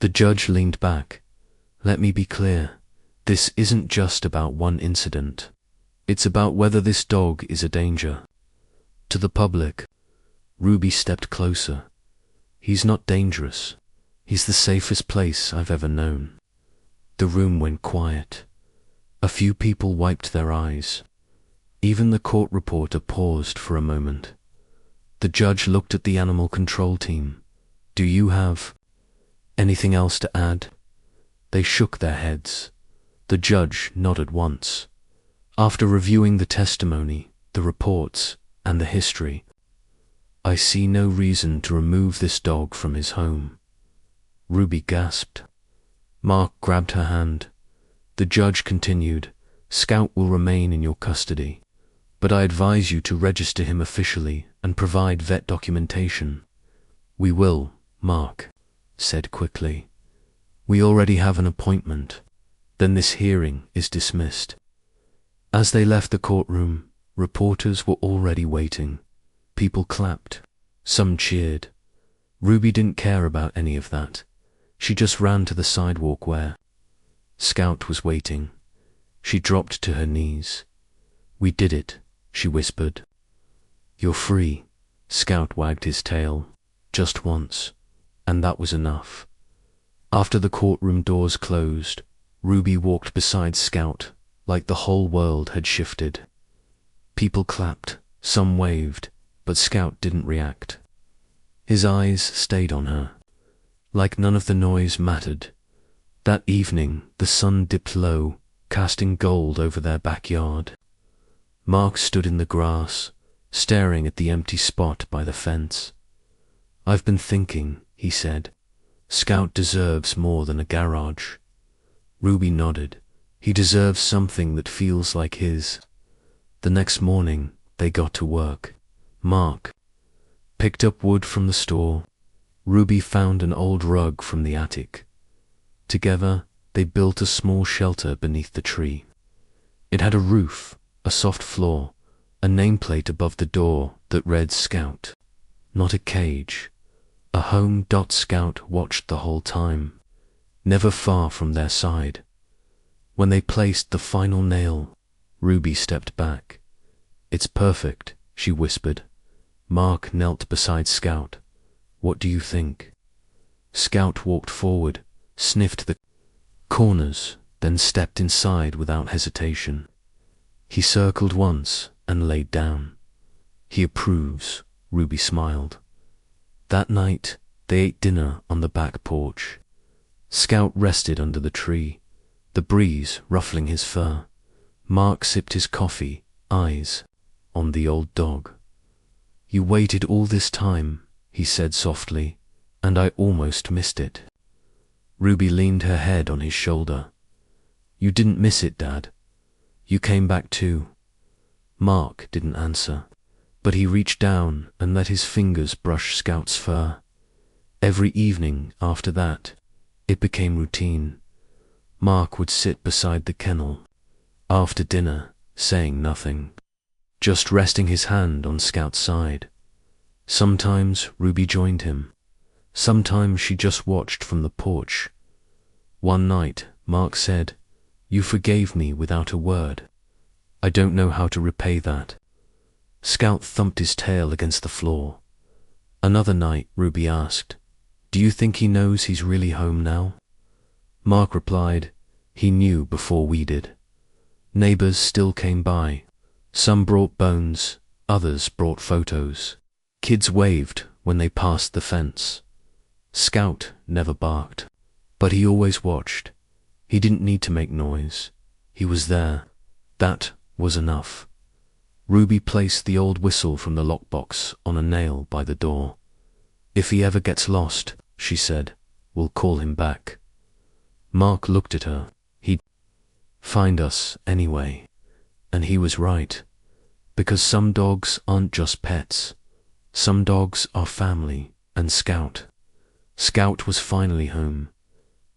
The judge leaned back. Let me be clear. This isn't just about one incident. It's about whether this dog is a danger to the public. Ruby stepped closer. He's not dangerous. He's the safest place I've ever known. The room went quiet. A few people wiped their eyes. Even the court reporter paused for a moment. The judge looked at the animal control team. Do you have anything else to add? They shook their heads. The judge nodded once. After reviewing the testimony, the reports, and the history, I see no reason to remove this dog from his home. Ruby gasped. Mark grabbed her hand. The judge continued, Scout will remain in your custody, but I advise you to register him officially and provide vet documentation. We will, Mark said quickly. We already have an appointment. Then this hearing is dismissed. As they left the courtroom, reporters were already waiting. People clapped. Some cheered. Ruby didn't care about any of that. She just ran to the sidewalk where Scout was waiting. She dropped to her knees. We did it, she whispered. You're free. Scout wagged his tail. Just once. And that was enough. After the courtroom doors closed, Ruby walked beside Scout like the whole world had shifted. People clapped, some waved, but Scout didn't react. His eyes stayed on her. Like none of the noise mattered. That evening, the sun dipped low, casting gold over their backyard. Mark stood in the grass, staring at the empty spot by the fence. I've been thinking, he said. Scout deserves more than a garage. Ruby nodded. He deserves something that feels like his. The next morning, they got to work. Mark picked up wood from the store. Ruby found an old rug from the attic. Together, they built a small shelter beneath the tree. It had a roof, a soft floor, a nameplate above the door that read Scout. Not a cage. A home. Scout watched the whole time, never far from their side. When they placed the final nail, Ruby stepped back. It's perfect, she whispered. Mark knelt beside Scout. What do you think? Scout walked forward, sniffed the corners, then stepped inside without hesitation. He circled once and laid down. He approves, Ruby smiled. That night, they ate dinner on the back porch. Scout rested under the tree, the breeze ruffling his fur. Mark sipped his coffee, eyes on the old dog. You waited all this time, he said softly, and I almost missed it. Ruby leaned her head on his shoulder. You didn't miss it, Dad. You came back too. Mark didn't answer, but he reached down and let his fingers brush Scout's fur. Every evening after that, it became routine. Mark would sit beside the kennel, after dinner, saying nothing, just resting his hand on Scout's side. Sometimes Ruby joined him. Sometimes she just watched from the porch. One night, Mark said, You forgave me without a word. I don't know how to repay that. Scout thumped his tail against the floor. Another night, Ruby asked, Do you think he knows he's really home now? Mark replied, He knew before we did. Neighbors still came by. Some brought bones, others brought photos. Kids waved when they passed the fence. Scout never barked, but he always watched. He didn't need to make noise. He was there. That was enough. Ruby placed the old whistle from the lockbox on a nail by the door. If he ever gets lost, she said, we'll call him back. Mark looked at her. He'd find us anyway. And he was right. Because some dogs aren't just pets. Some dogs are family, and Scout. Scout was finally home.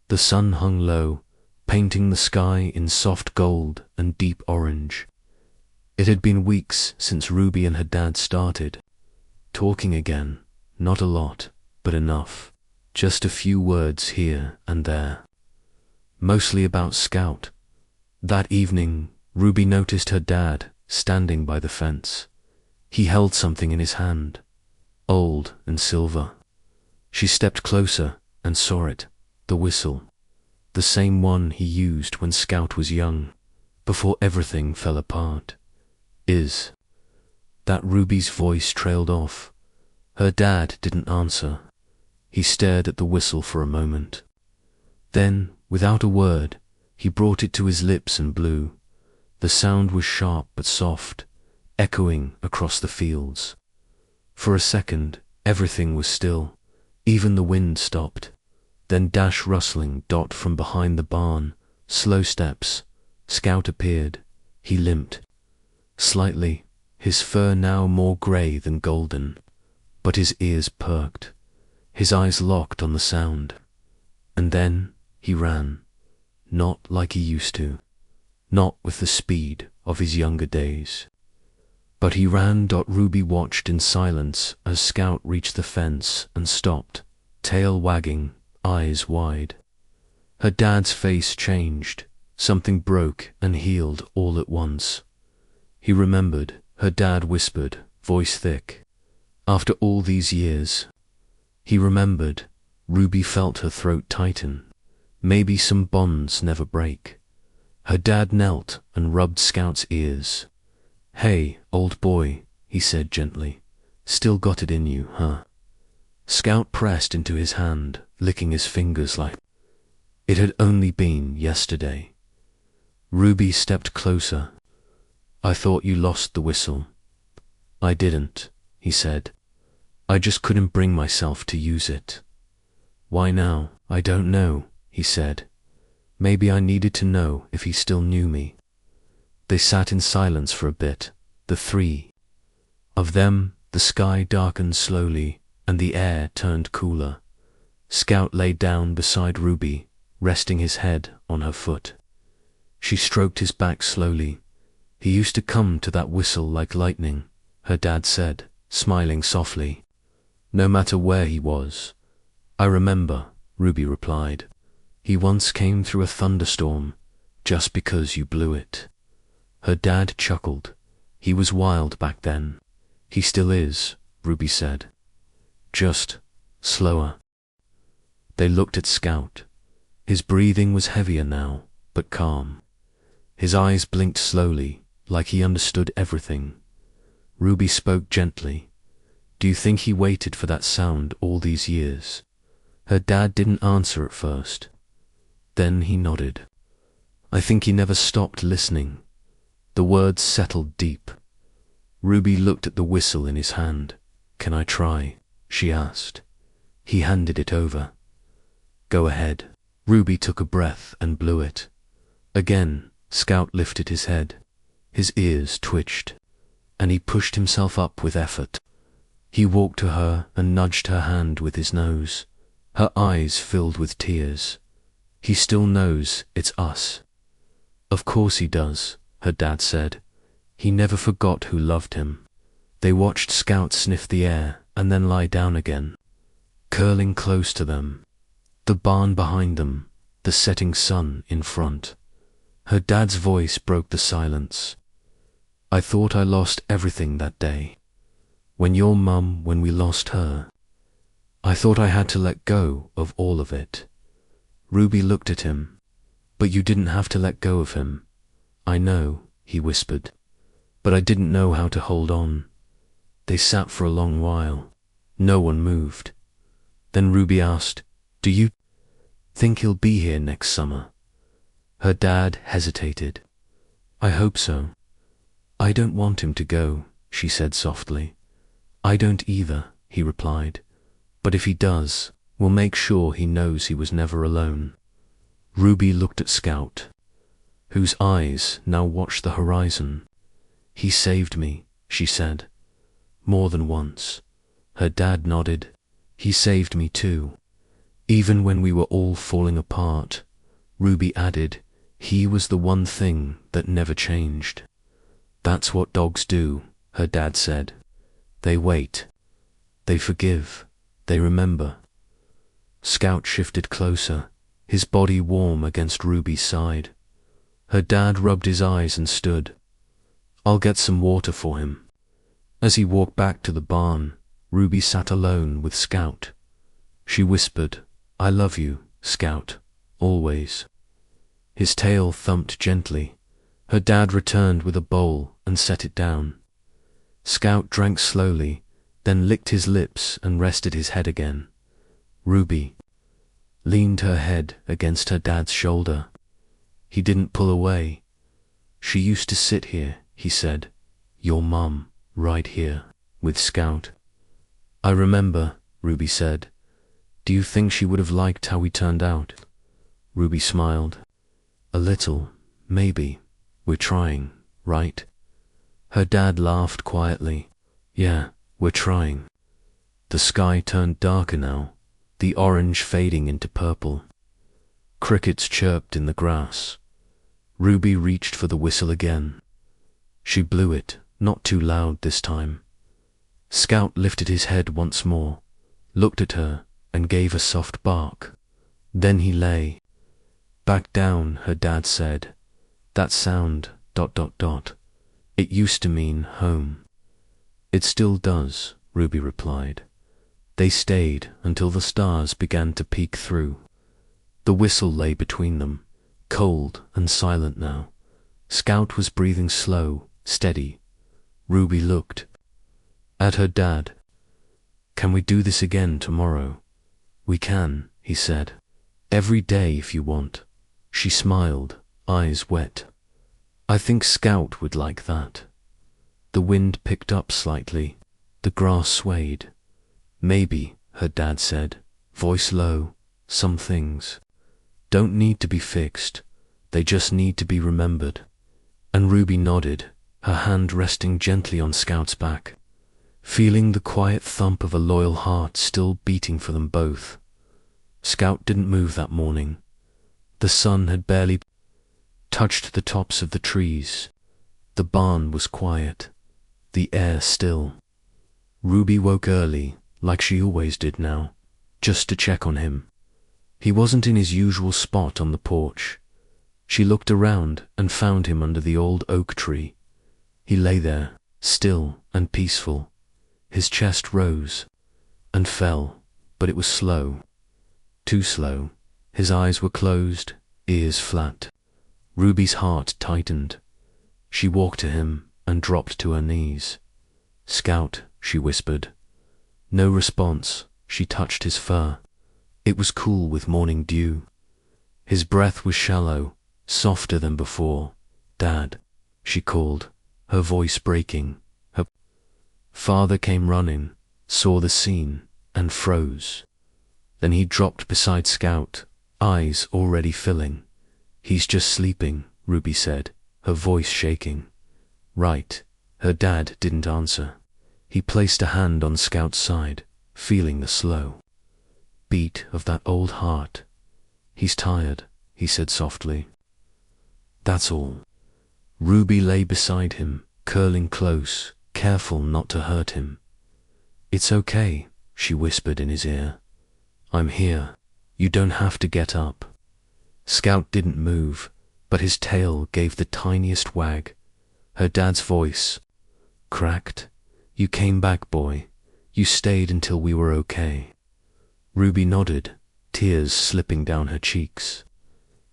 The sun hung low, painting the sky in soft gold and deep orange. It had been weeks since Ruby and her dad started. Talking again, not a lot, but enough. Just a few words here and there. Mostly about Scout. That evening, Ruby noticed her dad standing by the fence. He held something in his hand, old and silver. She stepped closer and saw it, the whistle, the same one he used when Scout was young. before everything fell apart. Is. That Ruby's voice trailed off. Her dad didn't answer. He stared at the whistle for a moment. Then, without a word, he brought it to his lips and blew. The sound was sharp but soft, echoing across the fields. For a second, everything was still. Even the wind stopped. Then dash rustling dot from behind the barn, slow steps. Scout appeared. He limped. Slightly, his fur now more grey than golden. But his ears perked. His eyes locked on the sound. And then he ran. Not like he used to. Not with the speed of his younger days. But he ran. Ruby watched in silence as Scout reached the fence and stopped, tail wagging, eyes wide. Her dad's face changed. Something broke and healed all at once. He remembered, her dad whispered, voice thick. After all these years. He remembered. Ruby felt her throat tighten. Maybe some bonds never break. Her dad knelt and rubbed Scout's ears. Hey, old boy, he said gently. Still got it in you, huh? Scout pressed into his hand, licking his fingers like it had only been yesterday. Ruby stepped closer. I thought you lost the whistle. I didn't, he said. I just couldn't bring myself to use it. Why now? I don't know, he said. Maybe I needed to know if he still knew me. They sat in silence for a bit, the three. Of them, the sky darkened slowly, and the air turned cooler. Scout lay down beside Ruby, resting his head on her foot. She stroked his back slowly. He used to come to that whistle like lightning, her dad said, smiling softly. No matter where he was. I remember, Ruby replied. He once came through a thunderstorm, just because you blew it. Her dad chuckled. He was wild back then. He still is, Ruby said. Just slower. They looked at Scout. His breathing was heavier now, but calm. His eyes blinked slowly, like he understood everything. Ruby spoke gently. Do you think he waited for that sound all these years? Her dad didn't answer at first. Then he nodded. I think he never stopped listening. The words settled deep. Ruby looked at the whistle in his hand. Can I try? She asked. He handed it over. Go ahead. Ruby took a breath and blew it. Again, Scout lifted his head. His ears twitched, and he pushed himself up with effort. He walked to her and nudged her hand with his nose. Her eyes filled with tears. He still knows it's us. Of course he does, her dad said. He never forgot who loved him. They watched Scout sniff the air and then lie down again, curling close to them. The barn behind them, the setting sun in front. Her dad's voice broke the silence. I thought I lost everything that day. When we lost her. I thought I had to let go of all of it. Ruby looked at him. But you didn't have to let go of him. I know, he whispered. But I didn't know how to hold on. They sat for a long while. No one moved. Then Ruby asked, do you think he'll be here next summer? Her dad hesitated. I hope so. I don't want him to go, she said softly. I don't either, he replied. But if he does, we'll make sure he knows he was never alone. Ruby looked at Scout, whose eyes now watched the horizon. He saved me, she said. More than once. Her dad nodded. He saved me too. Even when we were all falling apart, Ruby added, he was the one thing that never changed. That's what dogs do, her dad said. They wait. They forgive. They remember. Scout shifted closer, his body warm against Ruby's side. Her dad rubbed his eyes and stood. I'll get some water for him. As he walked back to the barn, Ruby sat alone with Scout. She whispered, I love you, Scout, always. His tail thumped gently. Her dad returned with a bowl and set it down. Scout drank slowly, then licked his lips and rested his head again. Ruby leaned her head against her dad's shoulder. He didn't pull away. She used to sit here, he said. Your mum, right here, with Scout. I remember, Ruby said. Do you think she would have liked how we turned out? Ruby smiled. A little, maybe. We're trying, right? Her dad laughed quietly. Yeah, we're trying. The sky turned darker now, the orange fading into purple. Crickets chirped in the grass. Ruby reached for the whistle again. She blew it, not too loud this time. Scout lifted his head once more, looked at her, and gave a soft bark. Then he lay. Back down, her dad said. That sound, ... It used to mean home. It still does, Ruby replied. They stayed until the stars began to peek through. The whistle lay between them, cold and silent now. Scout was breathing slow, steady. Ruby looked at her dad. Can we do this again tomorrow? We can, he said. Every day if you want. She smiled, eyes wet. I think Scout would like that. The wind picked up slightly. The grass swayed. Maybe, her dad said, voice low, some things don't need to be fixed. They just need to be remembered. And Ruby nodded, her hand resting gently on Scout's back, feeling the quiet thump of a loyal heart still beating for them both. Scout didn't move that morning. The sun had barely touched the tops of the trees. The barn was quiet, the air still. Ruby woke early, like she always did now, just to check on him. He wasn't in his usual spot on the porch. She looked around and found him under the old oak tree. He lay there, still and peaceful. His chest rose and fell, but it was slow. Too slow. His eyes were closed, ears flat. Ruby's heart tightened. She walked to him and dropped to her knees. Scout, she whispered. No response. She touched his fur. It was cool with morning dew. His breath was shallow, softer than before. Dad, she called, her voice breaking. Her father came running, saw the scene, and froze. Then he dropped beside Scout, eyes already filling. He's just sleeping, Ruby said, her voice shaking. Right. Her dad didn't answer. He placed a hand on Scout's side, feeling the slow beat of that old heart. He's tired, he said softly. That's all. Ruby lay beside him, curling close, careful not to hurt him. It's okay, she whispered in his ear. I'm here. You don't have to get up. Scout didn't move, but his tail gave the tiniest wag. Her dad's voice cracked. You came back, boy. You stayed until we were okay. Ruby nodded, tears slipping down her cheeks.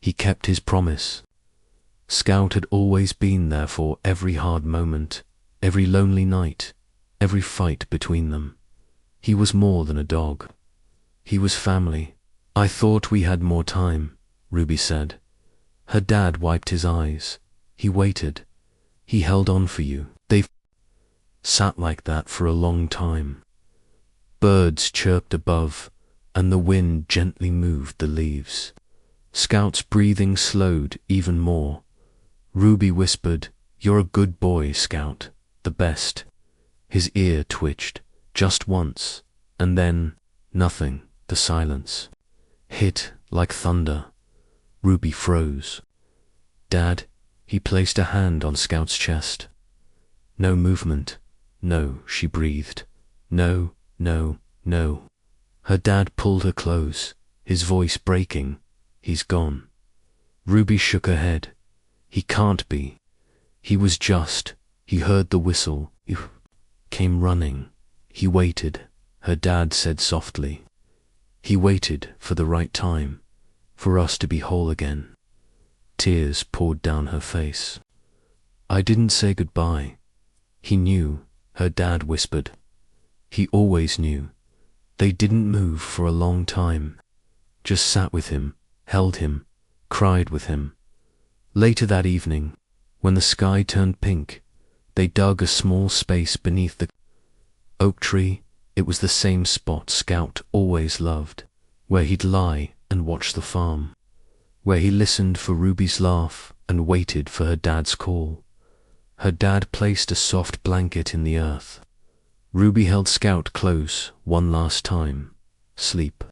He kept his promise. Scout had always been there for every hard moment, every lonely night, every fight between them. He was more than a dog. He was family. I thought we had more time, Ruby said. Her dad wiped his eyes. He waited. He held on for you. They've sat like that for a long time. Birds chirped above, and the wind gently moved the leaves. Scout's breathing slowed even more. Ruby whispered, You're a good boy, Scout, the best. His ear twitched, just once, and then nothing, the silence. Hit like thunder. Ruby froze. Dad, he placed a hand on Scout's chest. No movement. No, she breathed. No, no, no. Her dad pulled her close, his voice breaking. He's gone. Ruby shook her head. He can't be. He was just. He heard the whistle. He came running. He waited, her dad said softly. He waited for the right time, for us to be whole again. Tears poured down her face. I didn't say goodbye. He knew, her dad whispered. He always knew. They didn't move for a long time. Just sat with him, held him, cried with him. Later that evening, when the sky turned pink, they dug a small space beneath the oak tree. It was the same spot Scout always loved, where he'd lie and watch the farm, where he listened for Ruby's laugh and waited for her dad's call. Her dad placed a soft blanket in the earth. Ruby held Scout close one last time. Sleep.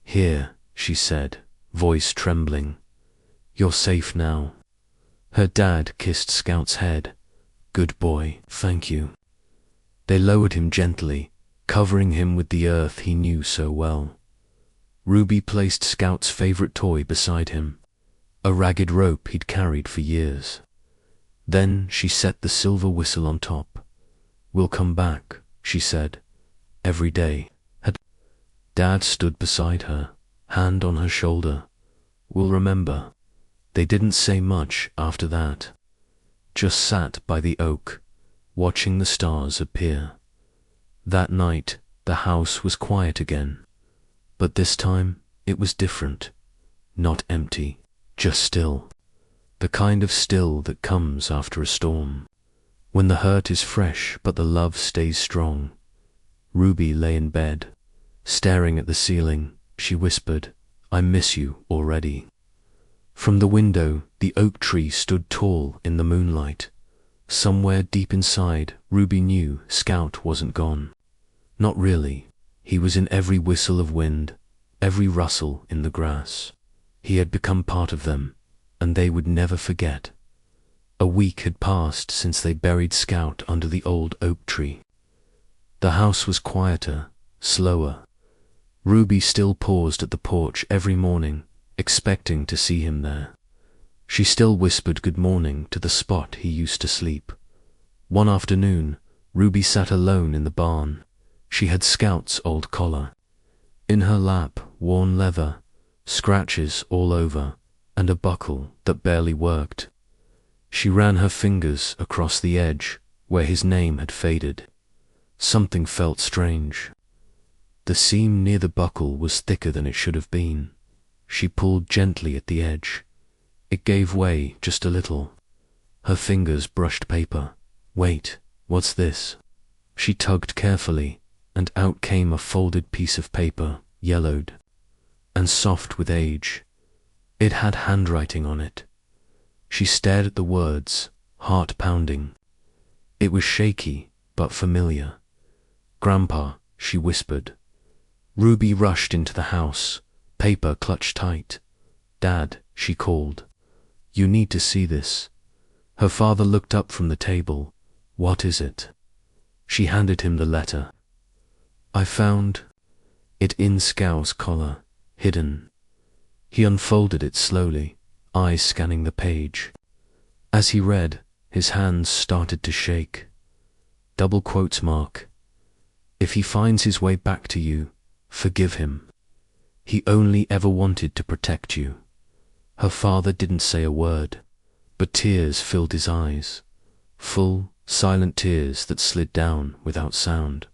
Here, she said, voice trembling. You're safe now. Her dad kissed Scout's head. Good boy, thank you. They lowered him gently, covering him with the earth he knew so well. Ruby placed Scout's favorite toy beside him, a ragged rope he'd carried for years. Then she set the silver whistle on top. We'll come back, she said, every day. Her dad stood beside her, hand on her shoulder. We'll remember. They didn't say much after that. Just sat by the oak, watching the stars appear. That night, the house was quiet again. But this time, it was different. Not empty, just still. The kind of still that comes after a storm, when the hurt is fresh but the love stays strong. Ruby lay in bed, staring at the ceiling. She whispered, I miss you already. From the window, the oak tree stood tall in the moonlight. Somewhere deep inside, Ruby knew Scout wasn't gone. Not really. He was in every whistle of wind, every rustle in the grass. He had become part of them, and they would never forget. A week had passed since they buried Scout under the old oak tree. The house was quieter, slower. Ruby still paused at the porch every morning, expecting to see him there. She still whispered good morning to the spot he used to sleep. One afternoon, Ruby sat alone in the barn. She had Scout's old collar. In her lap, worn leather, scratches all over, and a buckle that barely worked. She ran her fingers across the edge where his name had faded. Something felt strange. The seam near the buckle was thicker than it should have been. She pulled gently at the edge. It gave way just a little. Her fingers brushed paper. Wait, what's this? She tugged carefully, and out came a folded piece of paper, yellowed and soft with age. It had handwriting on it. She stared at the words, heart pounding. It was shaky, but familiar. Grandpa, she whispered. Ruby rushed into the house, paper clutched tight. Dad, she called. You need to see this. Her father looked up from the table. What is it? She handed him the letter. I found it in Scout's collar, hidden. He unfolded it slowly, eyes scanning the page. As he read, his hands started to shake. Double quotes mark. If he finds his way back to you, forgive him. He only ever wanted to protect you. Her father didn't say a word, but tears filled his eyes. Full, silent tears that slid down without sound.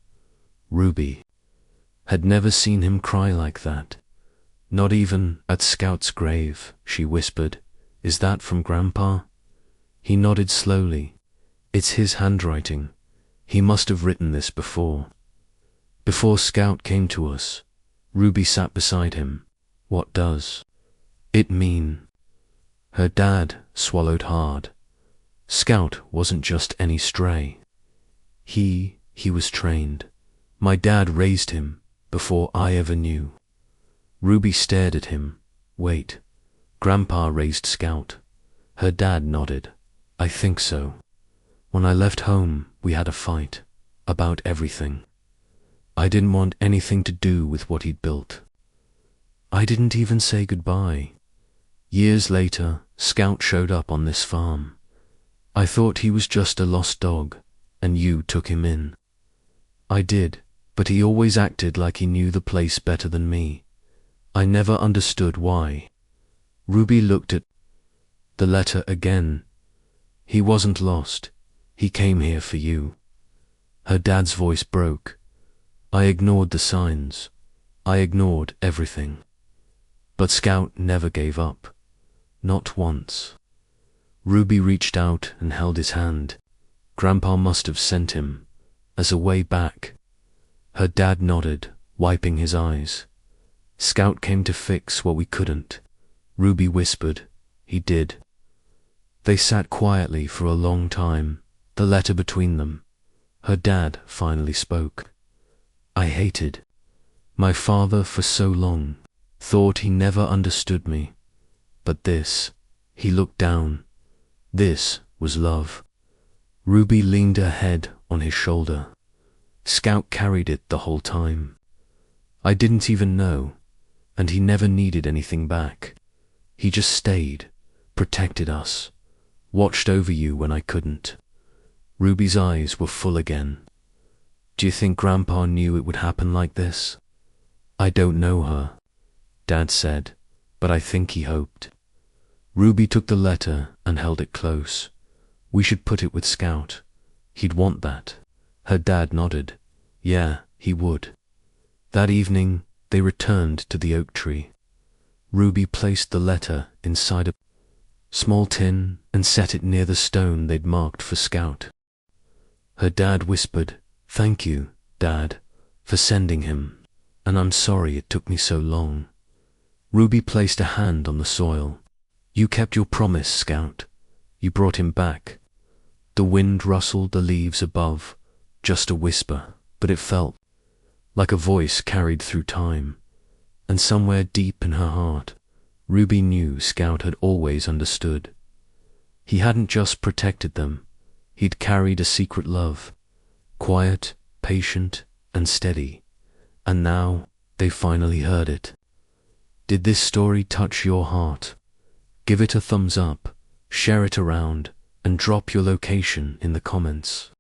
Ruby had never seen him cry like that. Not even at Scout's grave, she whispered. Is that from Grandpa? He nodded slowly. It's his handwriting. He must have written this before. Before Scout came to us. Ruby sat beside him. What does it mean? Her dad swallowed hard. Scout wasn't just any stray. He was trained. My dad raised him before I ever knew. Ruby stared at him. Wait. Grandpa raised Scout. Her dad nodded. I think so. When I left home, we had a fight. About everything. I didn't want anything to do with what he'd built. I didn't even say goodbye. Years later, Scout showed up on this farm. I thought he was just a lost dog, and you took him in. I did, but he always acted like he knew the place better than me. I never understood why. Ruby looked at the letter again. He wasn't lost. He came here for you. Her dad's voice broke. I ignored the signs. I ignored everything. But Scout never gave up. Not once. Ruby reached out and held his hand. Grandpa must have sent him as a way back. Her dad nodded, wiping his eyes. Scout came to fix what we couldn't. Ruby whispered, he did. They sat quietly for a long time, the letter between them. Her dad finally spoke. I hated my father for so long, thought he never understood me. But this, he looked down. This was love. Ruby leaned her head on his shoulder. Scout carried it the whole time. I didn't even know, and he never needed anything back. He just stayed, protected us, watched over you when I couldn't. Ruby's eyes were full again. Do you think Grandpa knew it would happen like this? I don't know her, Dad said, but I think he hoped. Ruby took the letter and held it close. We should put it with Scout. He'd want that. Her dad nodded. Yeah, he would. That evening, they returned to the oak tree. Ruby placed the letter inside a small tin and set it near the stone they'd marked for Scout. Her dad whispered, Thank you, Dad, for sending him, and I'm sorry it took me so long. Ruby placed a hand on the soil. You kept your promise, Scout. You brought him back. The wind rustled the leaves above, just a whisper, but it felt like a voice carried through time. And somewhere deep in her heart, Ruby knew Scout had always understood. He hadn't just protected them, he'd carried a secret love, quiet, patient, and steady, and now they finally heard it. Did this story touch your heart? Give it a thumbs up, share it around, and drop your location in the comments.